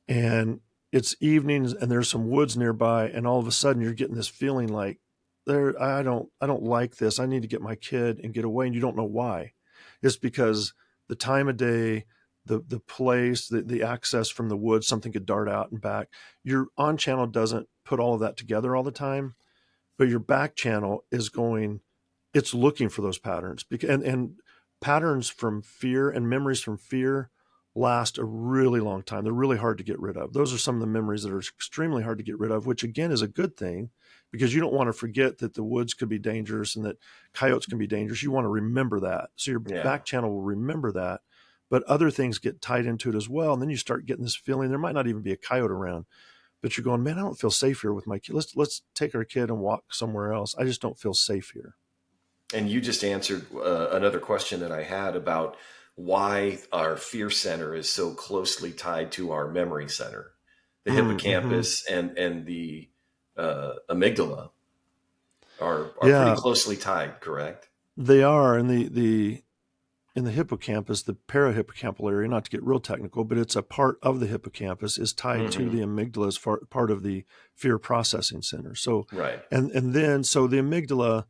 and it's evenings and there's some woods nearby, and all of a sudden you're getting this feeling like, I don't like this. I need to get my kid and get away. And you don't know why. It's because the time of day, the place, the access from the woods, something could dart out and back. Your on channel doesn't put all of that together all the time, but your back channel is going, it's looking for those patterns, and patterns from fear and memories from fear last a really long time. They're really hard to get rid of. Those are some of the memories that are extremely hard to get rid of, which again is a good thing, because you don't want to forget that the woods could be dangerous and that coyotes can be dangerous. You want to remember that. So your Yeah. back channel will remember that, but other things get tied into it as well. And then you start getting this feeling there might not even be a coyote around, but you're going, man, I don't feel safe here with my kid. Let's take our kid and walk somewhere else. I just don't feel safe here. And you just answered another question that I had about why our fear center is so closely tied to our memory center. The hippocampus and the amygdala are pretty closely tied, correct? They are. And in the hippocampus, the parahippocampal area, not to get real technical, but it's a part of the hippocampus, is tied to the amygdala as part of the fear processing center. So, right. And then, so the amygdala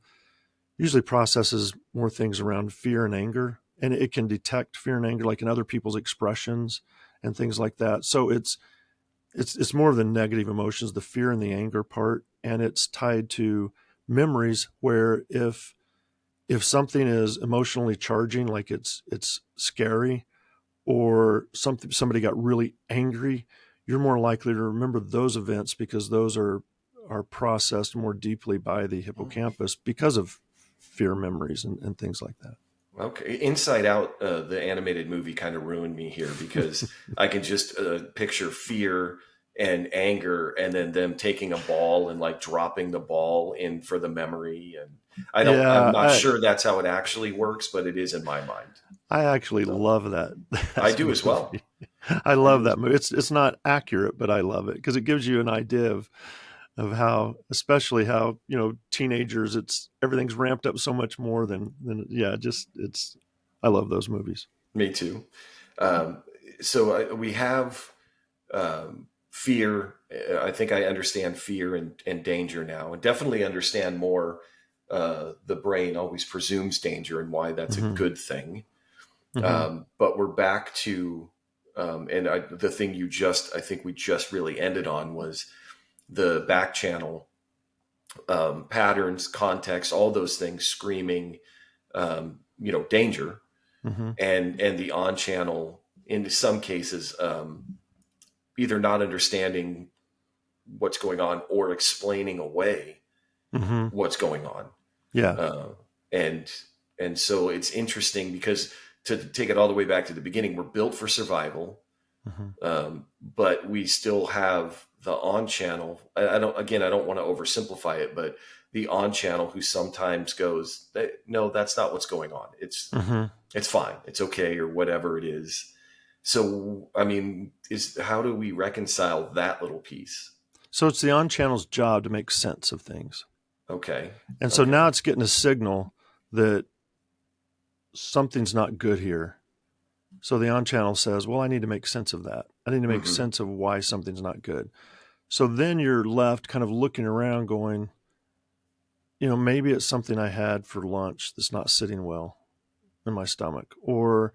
usually processes more things around fear and anger, and it can detect fear and anger, like in other people's expressions and things like that. So it's more of the negative emotions, the fear and the anger part, and it's tied to memories where if something is emotionally charging, like it's scary, or somebody got really angry, you're more likely to remember those events because those are processed more deeply by the hippocampus because of fear memories and things like that. Okay. Inside Out, the animated movie, kind of ruined me here because I can just picture fear and anger and then them taking a ball and like dropping the ball in for the memory. And I'm not sure that's how it actually works, but it is in my mind. I actually love that. I do as well. I love that movie. It's not accurate, but I love it because it gives you an idea of how, especially how, teenagers, everything's ramped up so much more than I love those movies. Me too. So we have fear. I think I understand fear and danger now, and definitely understand more. The brain always presumes danger and why that's a good thing. But we're back to, the thing I think we just really ended on was the back channel patterns, context, all those things screaming, danger, and the on channel in some cases, either not understanding what's going on or explaining away what's going on. Yeah. And so it's interesting because to take it all the way back to the beginning, we're built for survival. But we still have the on channel. I don't want to oversimplify it, but the on channel who sometimes goes, no, that's not what's going on. It's fine. It's okay. Or whatever it is. So, I mean, how do we reconcile that little piece? So it's the on channel's job to make sense of things. Okay. And so now it's getting a signal that something's not good here. So the on channel says, well, I need to make sense of that. I need to make sense of why something's not good. So then you're left kind of looking around going, maybe it's something I had for lunch that's not sitting well in my stomach. Or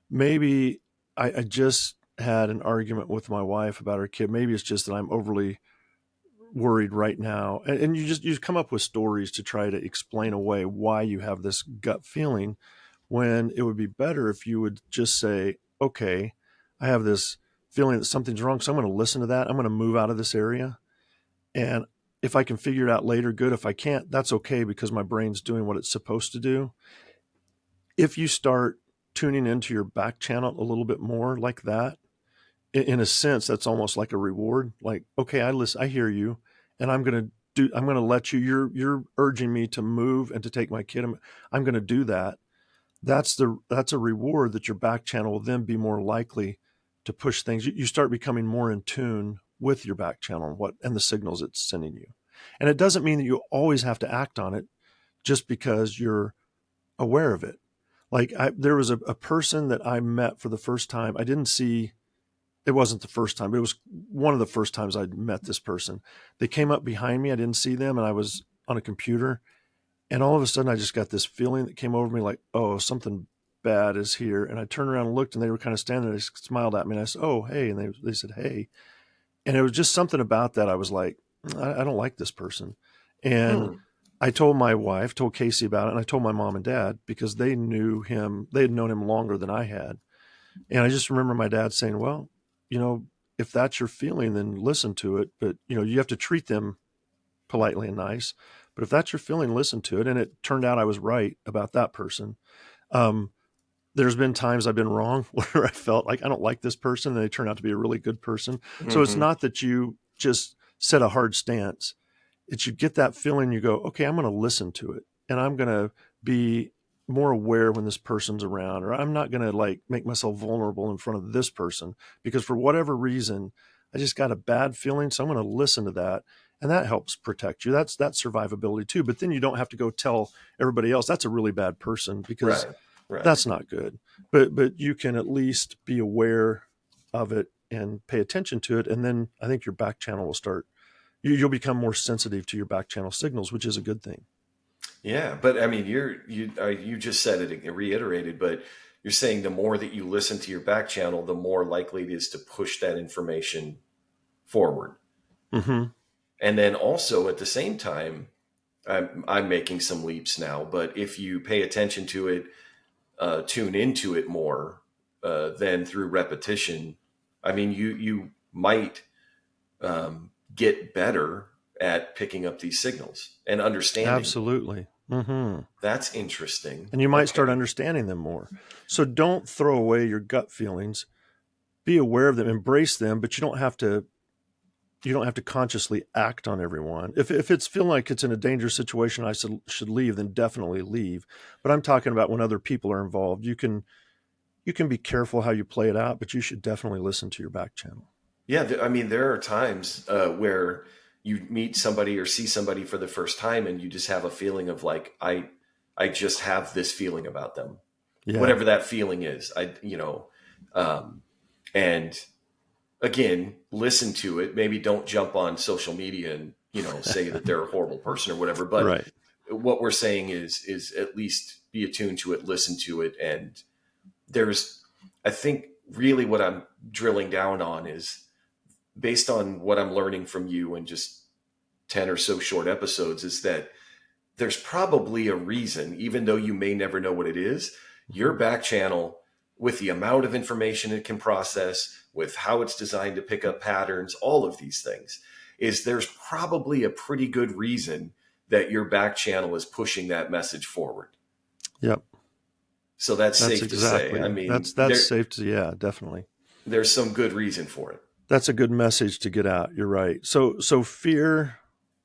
maybe I just had an argument with my wife about our kid. Maybe it's just that I'm overly worried right now. And you come up with stories to try to explain away why you have this gut feeling, when it would be better if you would just say, okay, I have this feeling that something's wrong, so I'm going to listen to that. I'm going to move out of this area. And if I can figure it out later, good. If I can't, that's okay, because my brain's doing what it's supposed to do. If you start tuning into your back channel a little bit more like that, in a sense, that's almost like a reward. Like, okay, I hear you, and I'm going to let you, you're urging me to move and to take my kid. I'm going to do that. That's a reward that your back channel will then be more likely to push things. You start becoming more in tune with your back channel and the signals it's sending you. And it doesn't mean that you always have to act on it just because you're aware of it. Like there was a person that I met for the first time. I didn't see, it wasn't the first time, but it was one of the first times I'd met this person. They came up behind me. I didn't see them, and I was on a computer. And all of a sudden, I just got this feeling that came over me like, oh, something bad is here. And I turned around and looked, and they were kind of standing there. They smiled at me, and I said, oh, hey. And they said, hey. And it was just something about that. I was like, I don't like this person. And I told my wife, told Casey about it, and I told my mom and dad, because they knew him. They had known him longer than I had. And I just remember my dad saying, well, if that's your feeling, then listen to it. But, you have to treat them politely and nice. But if that's your feeling, listen to it. And it turned out I was right about that person. There's been times I've been wrong where I felt like I don't like this person, and they turn out to be a really good person. So it's not that you just set a hard stance. It's you get that feeling, you go, okay, I'm going to listen to it, and I'm going to be more aware when this person's around, or I'm not going to like make myself vulnerable in front of this person because for whatever reason, I just got a bad feeling. So I'm going to listen to that. And that helps protect you. That's survivability too. But then you don't have to go tell everybody else that's a really bad person, because Right. that's not good. But you can at least be aware of it and pay attention to it. And then I think your back channel will start, you'll become more sensitive to your back channel signals, which is a good thing. Yeah, but I mean, you just said it and reiterated, but you're saying the more that you listen to your back channel, the more likely it is to push that information forward. Mm-hmm. And then also at the same time, I'm making some leaps now, but if you pay attention to it, tune into it more, than through repetition, I mean, you might get better at picking up these signals and understanding. Absolutely. Mm-hmm. That's interesting. And you might start understanding them more. So don't throw away your gut feelings. Be aware of them, embrace them, but you don't have to consciously act on everyone. If it's feeling like it's in a dangerous situation, I should leave, then definitely leave. But I'm talking about when other people are involved. You can be careful how you play it out, but you should definitely listen to your back channel. Yeah, I mean, there are times where you meet somebody or see somebody for the first time, and you just have a feeling of like, I just have this feeling about them, whatever that feeling is. And again, listen to it. Maybe don't jump on social media and say that they're a horrible person or whatever. But right. What we're saying is at least be attuned to it, listen to it, and I think really what I'm drilling down on is, based on what I'm learning from you in just 10 or so short episodes, is that there's probably a reason, even though you may never know what it is, your back channel, with the amount of information it can process, with how it's designed to pick up patterns, all of these things, there's probably a pretty good reason that your back channel is pushing that message forward. Yep. So that's safe exactly. to say. I mean, that's safe to, yeah, definitely. There's some good reason for it. That's a good message to get out. You're right. So fear,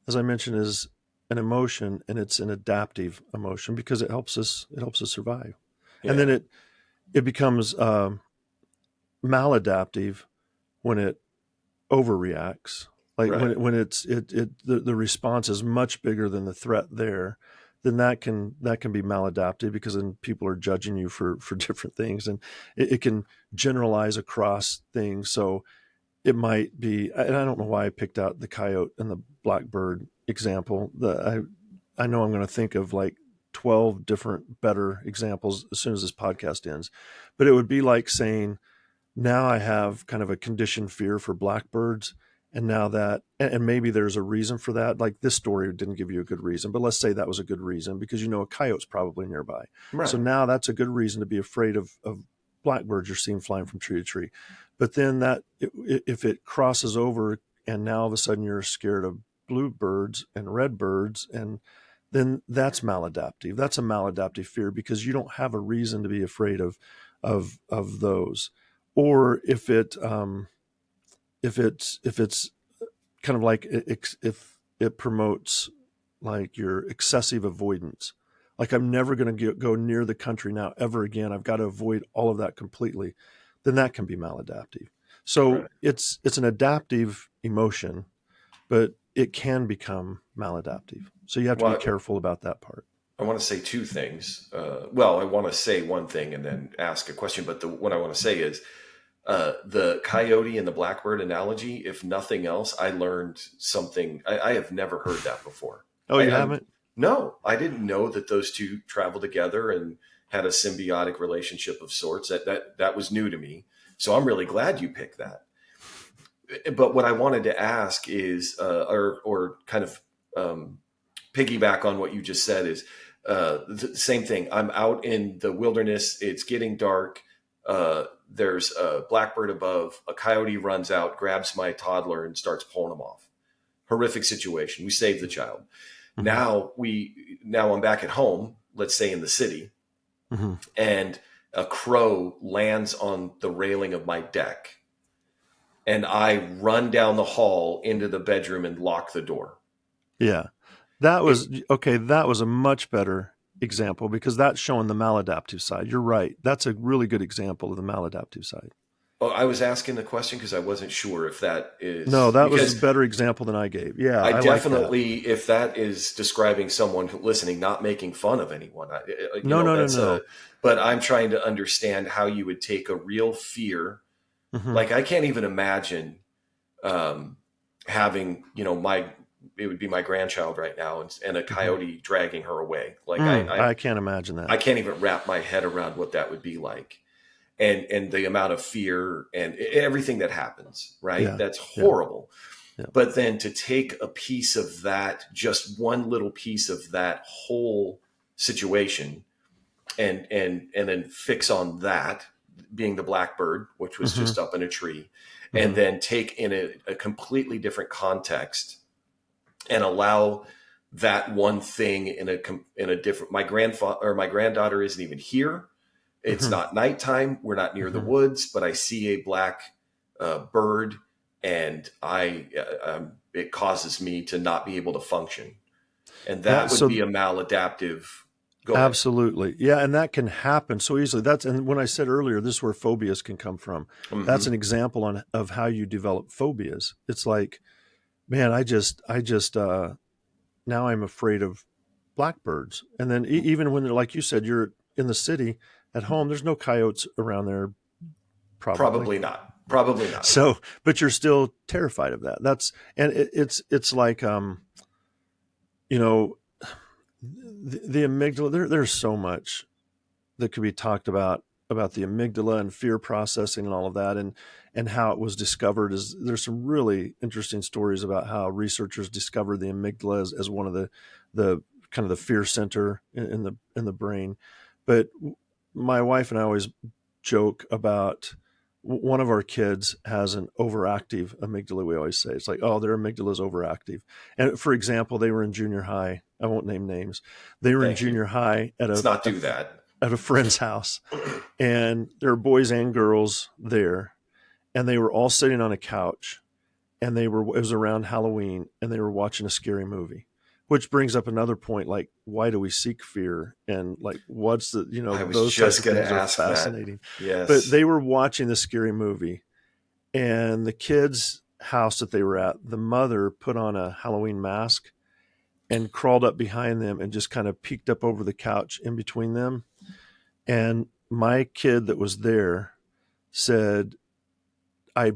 as I mentioned, is an emotion, and it's an adaptive emotion because it helps us survive. Yeah. And then it becomes maladaptive when it overreacts. Like when the response is much bigger than the threat there, then that can be maladaptive, because then people are judging you for different things, and it can generalize across things. So it might be, and I don't know why I picked out the coyote and the blackbird example. I know I'm going to think of like 12 different better examples as soon as this podcast ends, but it would be like saying, now I have kind of a conditioned fear for blackbirds. And now that, and maybe there's a reason for that. Like this story didn't give you a good reason, but let's say that was a good reason, because a coyote's probably nearby. Right. So now that's a good reason to be afraid of blackbirds you're seeing flying from tree to tree. But then if it crosses over and now all of a sudden you're scared of bluebirds and redbirds, and then that's maladaptive. That's a maladaptive fear, because you don't have a reason to be afraid of those. Or if it's kind of like if it promotes like your excessive avoidance, like I'm never going to go near the country now ever again, I've got to avoid all of that completely, then that can be maladaptive. So it's an adaptive emotion, but it can become maladaptive. So you have to be careful about that part. I want to say two things. I want to say one thing and then ask a question. But what I want to say is, the coyote and the blackbird analogy, if nothing else, I learned something. I have never heard that before. Oh, you haven't? No, I didn't know that those two travel together and had a symbiotic relationship of sorts. That was new to me. So I'm really glad you picked that. But what I wanted to ask is, or kind of piggyback on what you just said, is the same thing. I'm out in the wilderness. It's getting dark. There's a blackbird above. A coyote runs out, grabs my toddler, and starts pulling him off. Horrific situation. We saved the child. Mm-hmm. Now I'm back at home, let's say in the city, and a crow lands on the railing of my deck. and I run down the hall into the bedroom and lock the door. Yeah. That was a much better example because that's showing the maladaptive side. You're right. That's a really good example of the maladaptive side. Oh, I was asking the question because I wasn't sure if that No, is that was because a better example than I gave. Yeah, I I like that. definitely, if that is describing someone listening, not making fun of anyone, No. but I'm trying to understand how you would take a real fear. Mm-hmm. Like I can't even imagine having, it would be my grandchild right now and a coyote dragging her away. Like I can't imagine that. I can't even wrap my head around what that would be like. And the amount of fear and everything that happens, right? Yeah. That's horrible. Yeah. But then to take a piece of that, just one little piece of that whole situation and then fix on that being the blackbird, which was just up in a tree, and then take in a completely different context and allow that one thing in a different, my granddaughter isn't even here. It's not nighttime. We're not near the woods, but I see a black bird, and it causes me to not be able to function, and that would be a maladaptive. Absolutely, yeah, and that can happen so easily. And when I said earlier, this is where phobias can come from. That's an example of how you develop phobias. It's like, man, I just now I'm afraid of blackbirds, and then even when they're like you said, you're in the city. At home, there's no coyotes around there. Probably not. So, but you're still terrified of that. It's like, the amygdala. There's so much that could be talked about the amygdala and fear processing and all of that, and how it was discovered. There's some really interesting stories about how researchers discovered the amygdala as one of the kind of the fear center in the brain, but my wife and I always joke about one of our kids has an overactive amygdala. We always say it's like, oh, their amygdala is overactive. And for example, they were in junior high. I won't name names. They were in junior high at a friend's house, and there were boys and girls there, and they were all sitting on a couch, and it was around Halloween, and they were watching a scary movie. Which brings up another point, like, why do we seek fear? And like, what's the, I was those just types of things ask are fascinating. That. Yes. But they were watching the scary movie, and the kids' house that they were at, the mother put on a Halloween mask and crawled up behind them and just kind of peeked up over the couch in between them. And my kid that was there said, I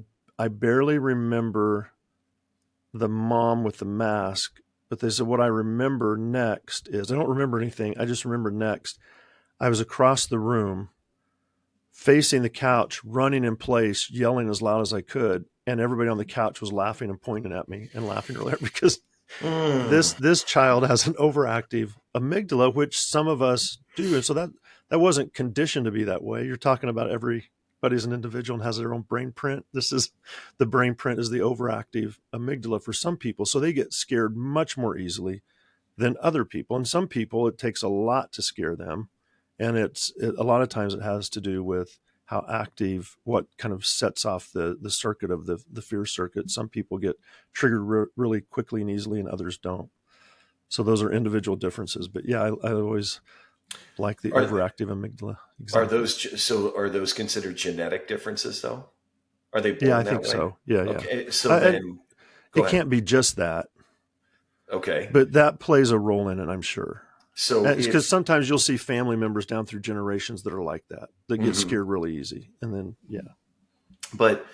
barely remember the mom with the mask. But they said, what I remember next is, I don't remember anything. I just remember next, I was across the room, facing the couch, running in place, yelling as loud as I could. And everybody on the couch was laughing and pointing at me and laughing really hard because this child has an overactive amygdala, which some of us do. And so that wasn't conditioned to be that way. You're talking about everybody's an individual and has their own brain print. The brain print is the overactive amygdala for some people. So they get scared much more easily than other people. And some people, it takes a lot to scare them. And a lot of times it has to do with how active, what kind of sets off the circuit of the fear circuit. Some people get triggered really quickly and easily, and others don't. So those are individual differences. But yeah, I always like the overactive amygdala example. Are those considered genetic differences though? Are they born Yeah, I that think way? so. Yeah, okay. Yeah. So then it can't be just that. Okay. But that plays a role in it, I'm sure. So because sometimes you'll see family members down through generations that are like that get scared really easy. And then, yeah. But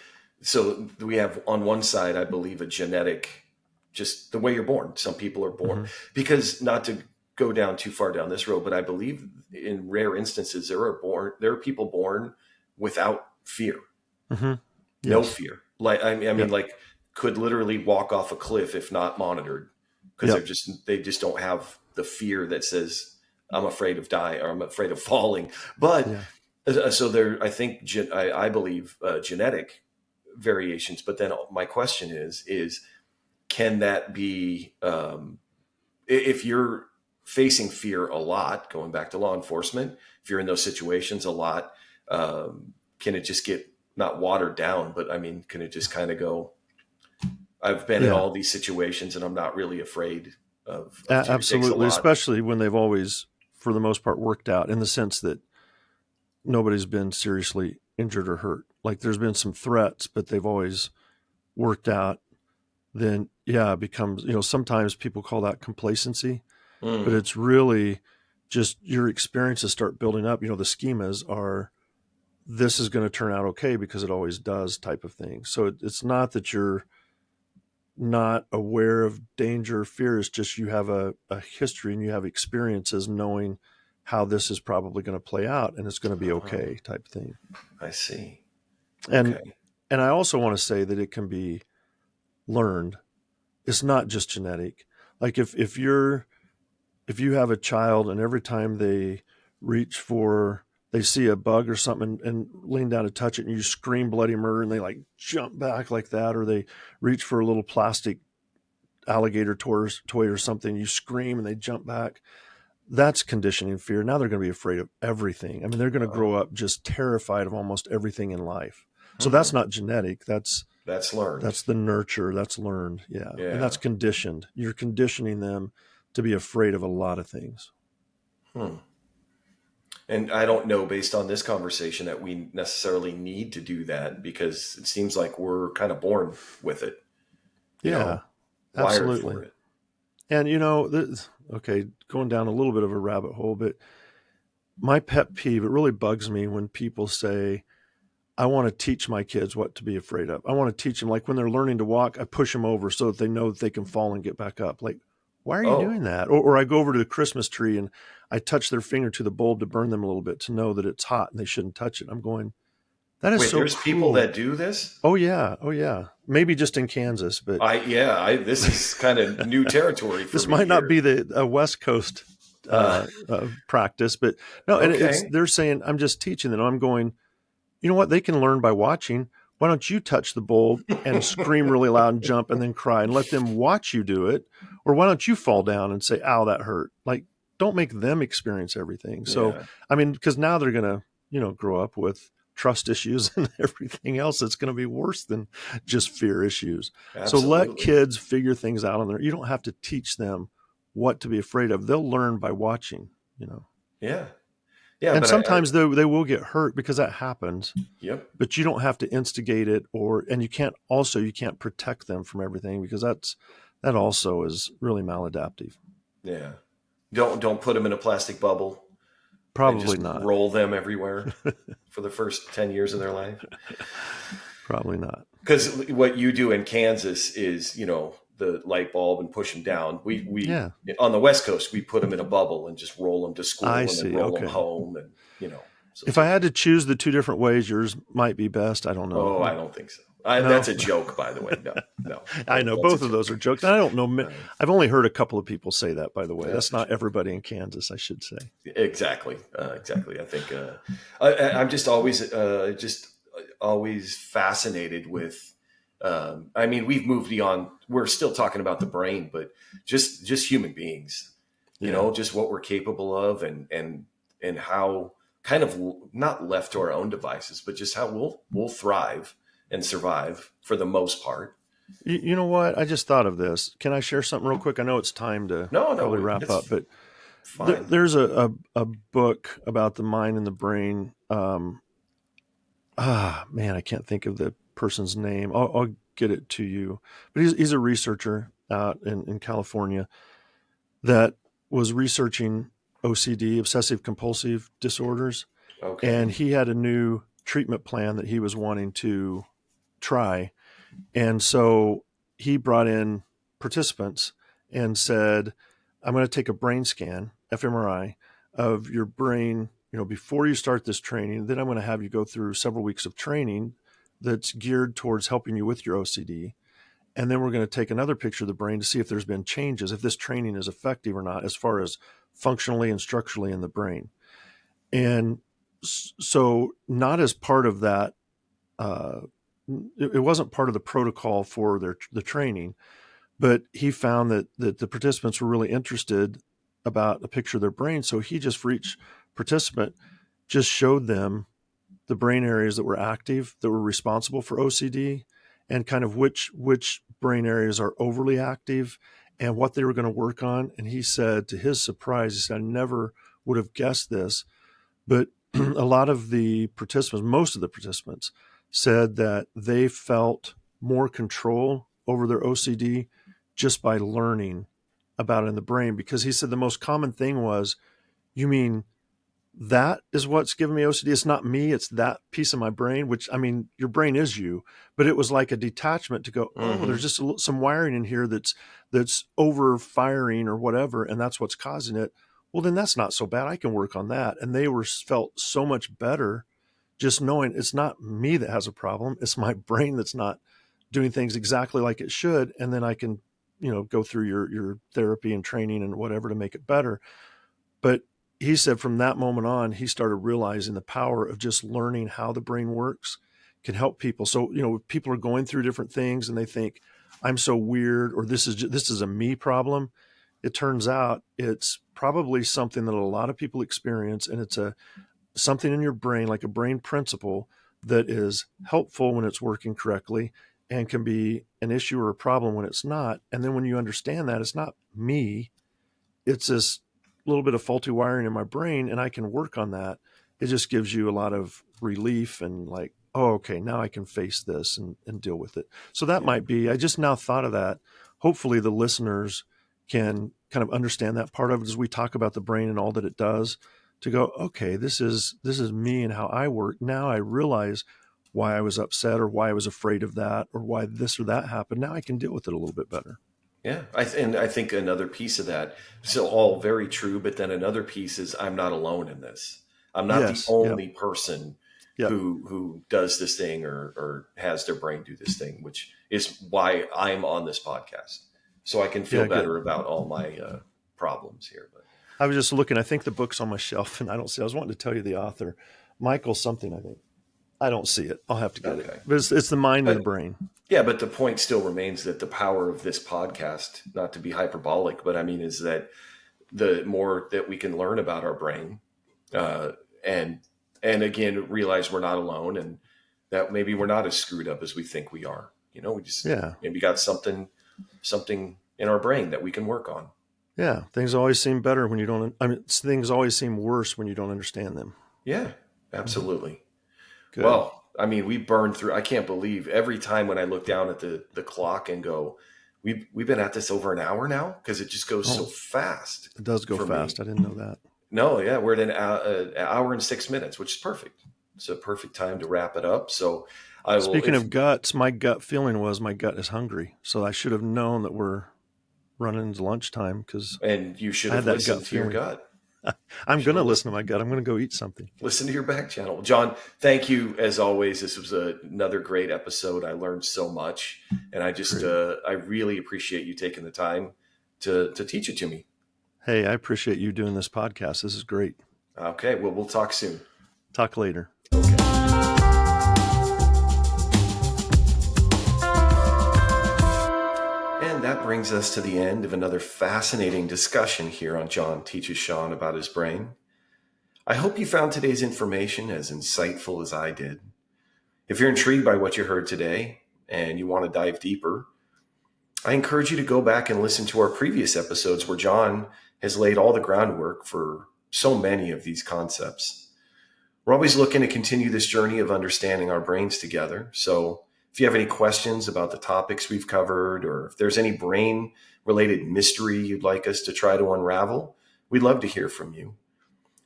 so we have on one side, I believe, a genetic, just the way you're born. Some people are born because, not to go down too far down this road, but I believe in rare instances, there are people born without fear, no fear. Like, I mean, like could literally walk off a cliff if not monitored because they just don't have the fear that says I'm afraid of dying or I'm afraid of falling. But so there, I think, I believe genetic variations. But then my question is can that be, if you're facing fear a lot, going back to law enforcement, if you're in those situations a lot, can it just get not watered down, but I mean, can it just kind of go, I've been in Yeah, all these situations and I'm not really afraid of two. It takes a absolutely. lot. Especially when they've always, for the most part, worked out in the sense that nobody's been seriously injured or hurt. Like there's been some threats, but they've always worked out. Then yeah, it becomes, sometimes people call that complacency, but Mm. it's really just your experiences start building up. The schemas are, this is going to turn out okay because it always does type of thing. So it's not that you're not aware of danger or fear. It's just you have a history and you have experiences knowing how this is probably going to play out and it's going to be Oh, okay type thing. I see. And Okay. and I also want to say that it can be learned. It's not just genetic. Like if you have a child and every time they see a bug or something and lean down to touch it and you scream bloody murder and they like jump back like that, or they reach for a little plastic alligator toy or something, you scream and they jump back. That's conditioning fear. Now they're going to be afraid of everything. I mean, they're going to grow Oh. up just terrified of almost everything in life. So Hmm. that's not genetic. That's learned. That's the nurture. That's learned. Yeah. And Yeah. that's conditioned. You're conditioning them to be afraid of a lot of things. Hmm. And I don't know, based on this conversation, that we necessarily need to do that because it seems like we're kind of born with it, Yeah, wired for absolutely. it. And, okay, going down a little bit of a rabbit hole, but my pet peeve, it really bugs me when people say, I want to teach my kids what to be afraid of. I want to teach them, like when they're learning to walk, I push them over so that they know that they can fall and get back up. Like, why are you Oh, doing that? Or I go over to the Christmas tree and I touch their finger to the bulb to burn them a little bit to know that it's hot and they shouldn't touch it. I'm going, that is wait, so there's people cruel. that do this? Oh, yeah. Oh, yeah. Maybe just in Kansas, but This is kind of new territory for this me might not here. be a West Coast Uh, practice, but no, and okay. they're saying, I'm just teaching them. I'm going, you know what? They can learn by watching. Why don't you touch the bulb and scream really loud and jump and then cry and let them watch you do it? Or why don't you fall down and say, ow, that hurt? Like, don't make them experience everything. So, Yeah, I mean, because now they're going to, grow up with trust issues and everything else that's going to be worse than just fear issues. So let absolutely. kids figure things out on their, you don't have to teach them what to be afraid of. They'll learn by watching. Yeah. Yeah, And but sometimes they will get hurt because that happens, yep. but you don't have to instigate it, and you can't protect them from everything because that also is really maladaptive. Yeah. Don't put them in a plastic bubble and Probably just not. roll them everywhere for the first 10 years of their life. Probably not. Because what you do in Kansas is, the light bulb and push them down. We Yeah, on the West Coast, we put them in a bubble and just roll them to I school and then see. roll them Okay. home. And, so If it's I a, had to choose the two different ways, yours might be best. I don't know. oh, I don't think so. No, That's a joke, by the way. No, no, I know that's a both of those joke. are jokes. And I don't know. Uh, I've only heard a couple of people say that. By the way, that's that's a not joke. everybody in Kansas, I should say. Exactly. Exactly. I think I'm just always fascinated with. I mean, we've moved beyond. We're still talking about the brain, but just human beings. Yeah. Just what we're capable of, and how kind of not left to our own devices, but just how we'll thrive and survive for the most part. You know what? I just thought of this. Can I share something real quick? I know it's time to No, probably no, wrap up, it's but fine. there's a book about the mind and the brain. Man, I can't think of the person's name. I'll get it to you. But he's a researcher out in California that was researching OCD, obsessive compulsive disorders. Okay. And he had a new treatment plan that he was wanting to try. And so he brought in participants and said, I'm going to take a brain scan, fMRI, of your brain, before you start this training. Then I'm going to have you go through several weeks of training that's geared towards helping you with your OCD. And then we're going to take another picture of the brain to see if there's been changes, if this training is effective or not, as far as functionally and structurally in the brain. And so, not as part of that, it wasn't part of the protocol for the training, but he found that the participants were really interested about a picture of their brain. So he just for each participant just showed them the brain areas that were active, that were responsible for OCD, and kind of which brain areas are overly active and what they were going to work on. And he said, to his surprise, he said, I never would have guessed this, but a lot of the participants, most of the participants, said that they felt more control over their OCD just by learning about it in the brain. Because he said the most common thing was, you mean that is what's giving me OCD? It's not me, it's that piece of my brain, which, I mean, your brain is you, but it was like a detachment to go, oh, there's just some wiring in here that's over firing or whatever, and that's what's causing it. Well, then that's not so bad. I can work on that. And they felt so much better just knowing it's not me that has a problem. It's my brain that's not doing things exactly like it should. And then I can, go through your therapy and training and whatever to make it better. But he said from that moment on, he started realizing the power of just learning how the brain works can help people. So, people are going through different things and they think, I'm so weird, or this is a me problem. It turns out it's probably something that a lot of people experience, and it's something in your brain, like a brain principle, that is helpful when it's working correctly and can be an issue or a problem when it's not. And then when you understand that it's not me, it's this little bit of faulty wiring in my brain, and I can work on that. It just gives you a lot of relief and like, oh, okay, now I can face this and deal with it. So that might be, I just now thought of that. Hopefully the listeners can kind of understand that part of it as we talk about the brain and all that it does, to go, okay, this is me and how I work. Now I realize why I was upset or why I was afraid of that or why this or that happened. Now I can deal with it a little bit better. Yeah. And I think another piece of that, so all very true, but then another piece is I'm not alone in this. I'm not the only person who does this thing or has their brain do this thing, which is why I'm on this podcast. So I can feel better about all my problems here. But I was just looking, I think the book's on my shelf and I don't see, I was wanting to tell you the author, Michael something, I think. I don't see it. I'll have to get it. But it's the mind and the brain. Yeah, but the point still remains that the power of this podcast, not to be hyperbolic, but I mean, is that the more that we can learn about our brain and again, realize we're not alone and that maybe we're not as screwed up as we think we are. We just maybe got something in our brain that we can work on. Yeah. Things always seem better when you don't, things always seem worse when you don't understand them. Yeah, absolutely. Good. Well, I mean, we burned through, I can't believe every time when I look down at the clock and go, we've been at this over an hour now, because it just goes so fast. It does go fast. I didn't know that. No, yeah, we're at an hour and 6 minutes, which is perfect. It's a perfect time to wrap it up. So Speaking of guts, my gut feeling was my gut is hungry. So I should have known that we're running into lunchtime and you should have listened to your gut. I'm going to listen to my gut. I'm going to go eat something. Listen to your back channel. John, thank you as always. This was another great episode. I learned so much, and I just, I really appreciate you taking the time to teach it to me. Hey, I appreciate you doing this podcast. This is great. Okay. Well, we'll talk soon. Talk later. Okay. And that brings us to the end of another fascinating discussion here on John Teaches Sean About His Brain. I hope you found today's information as insightful as I did. If you're intrigued by what you heard today and you want to dive deeper, I encourage you to go back and listen to our previous episodes where John has laid all the groundwork for so many of these concepts. We're always looking to continue this journey of understanding our brains together. So if you have any questions about the topics we've covered, or if there's any brain-related mystery you'd like us to try to unravel, we'd love to hear from you.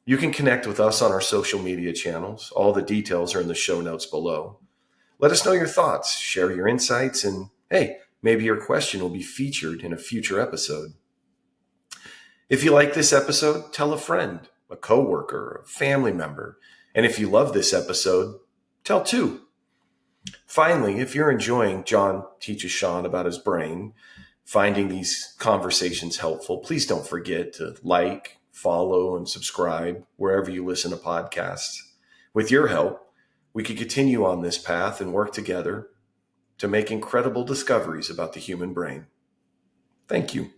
You can connect with us on our social media channels. All the details are in the show notes below. Let us know your thoughts, share your insights, and hey, maybe your question will be featured in a future episode. If you like this episode, tell a friend, a coworker, a family member. And if you love this episode, tell two. Finally, if you're enjoying John Teaches Sean About His Brain, finding these conversations helpful, please don't forget to like, follow, and subscribe wherever you listen to podcasts. With your help, we can continue on this path and work together to make incredible discoveries about the human brain. Thank you.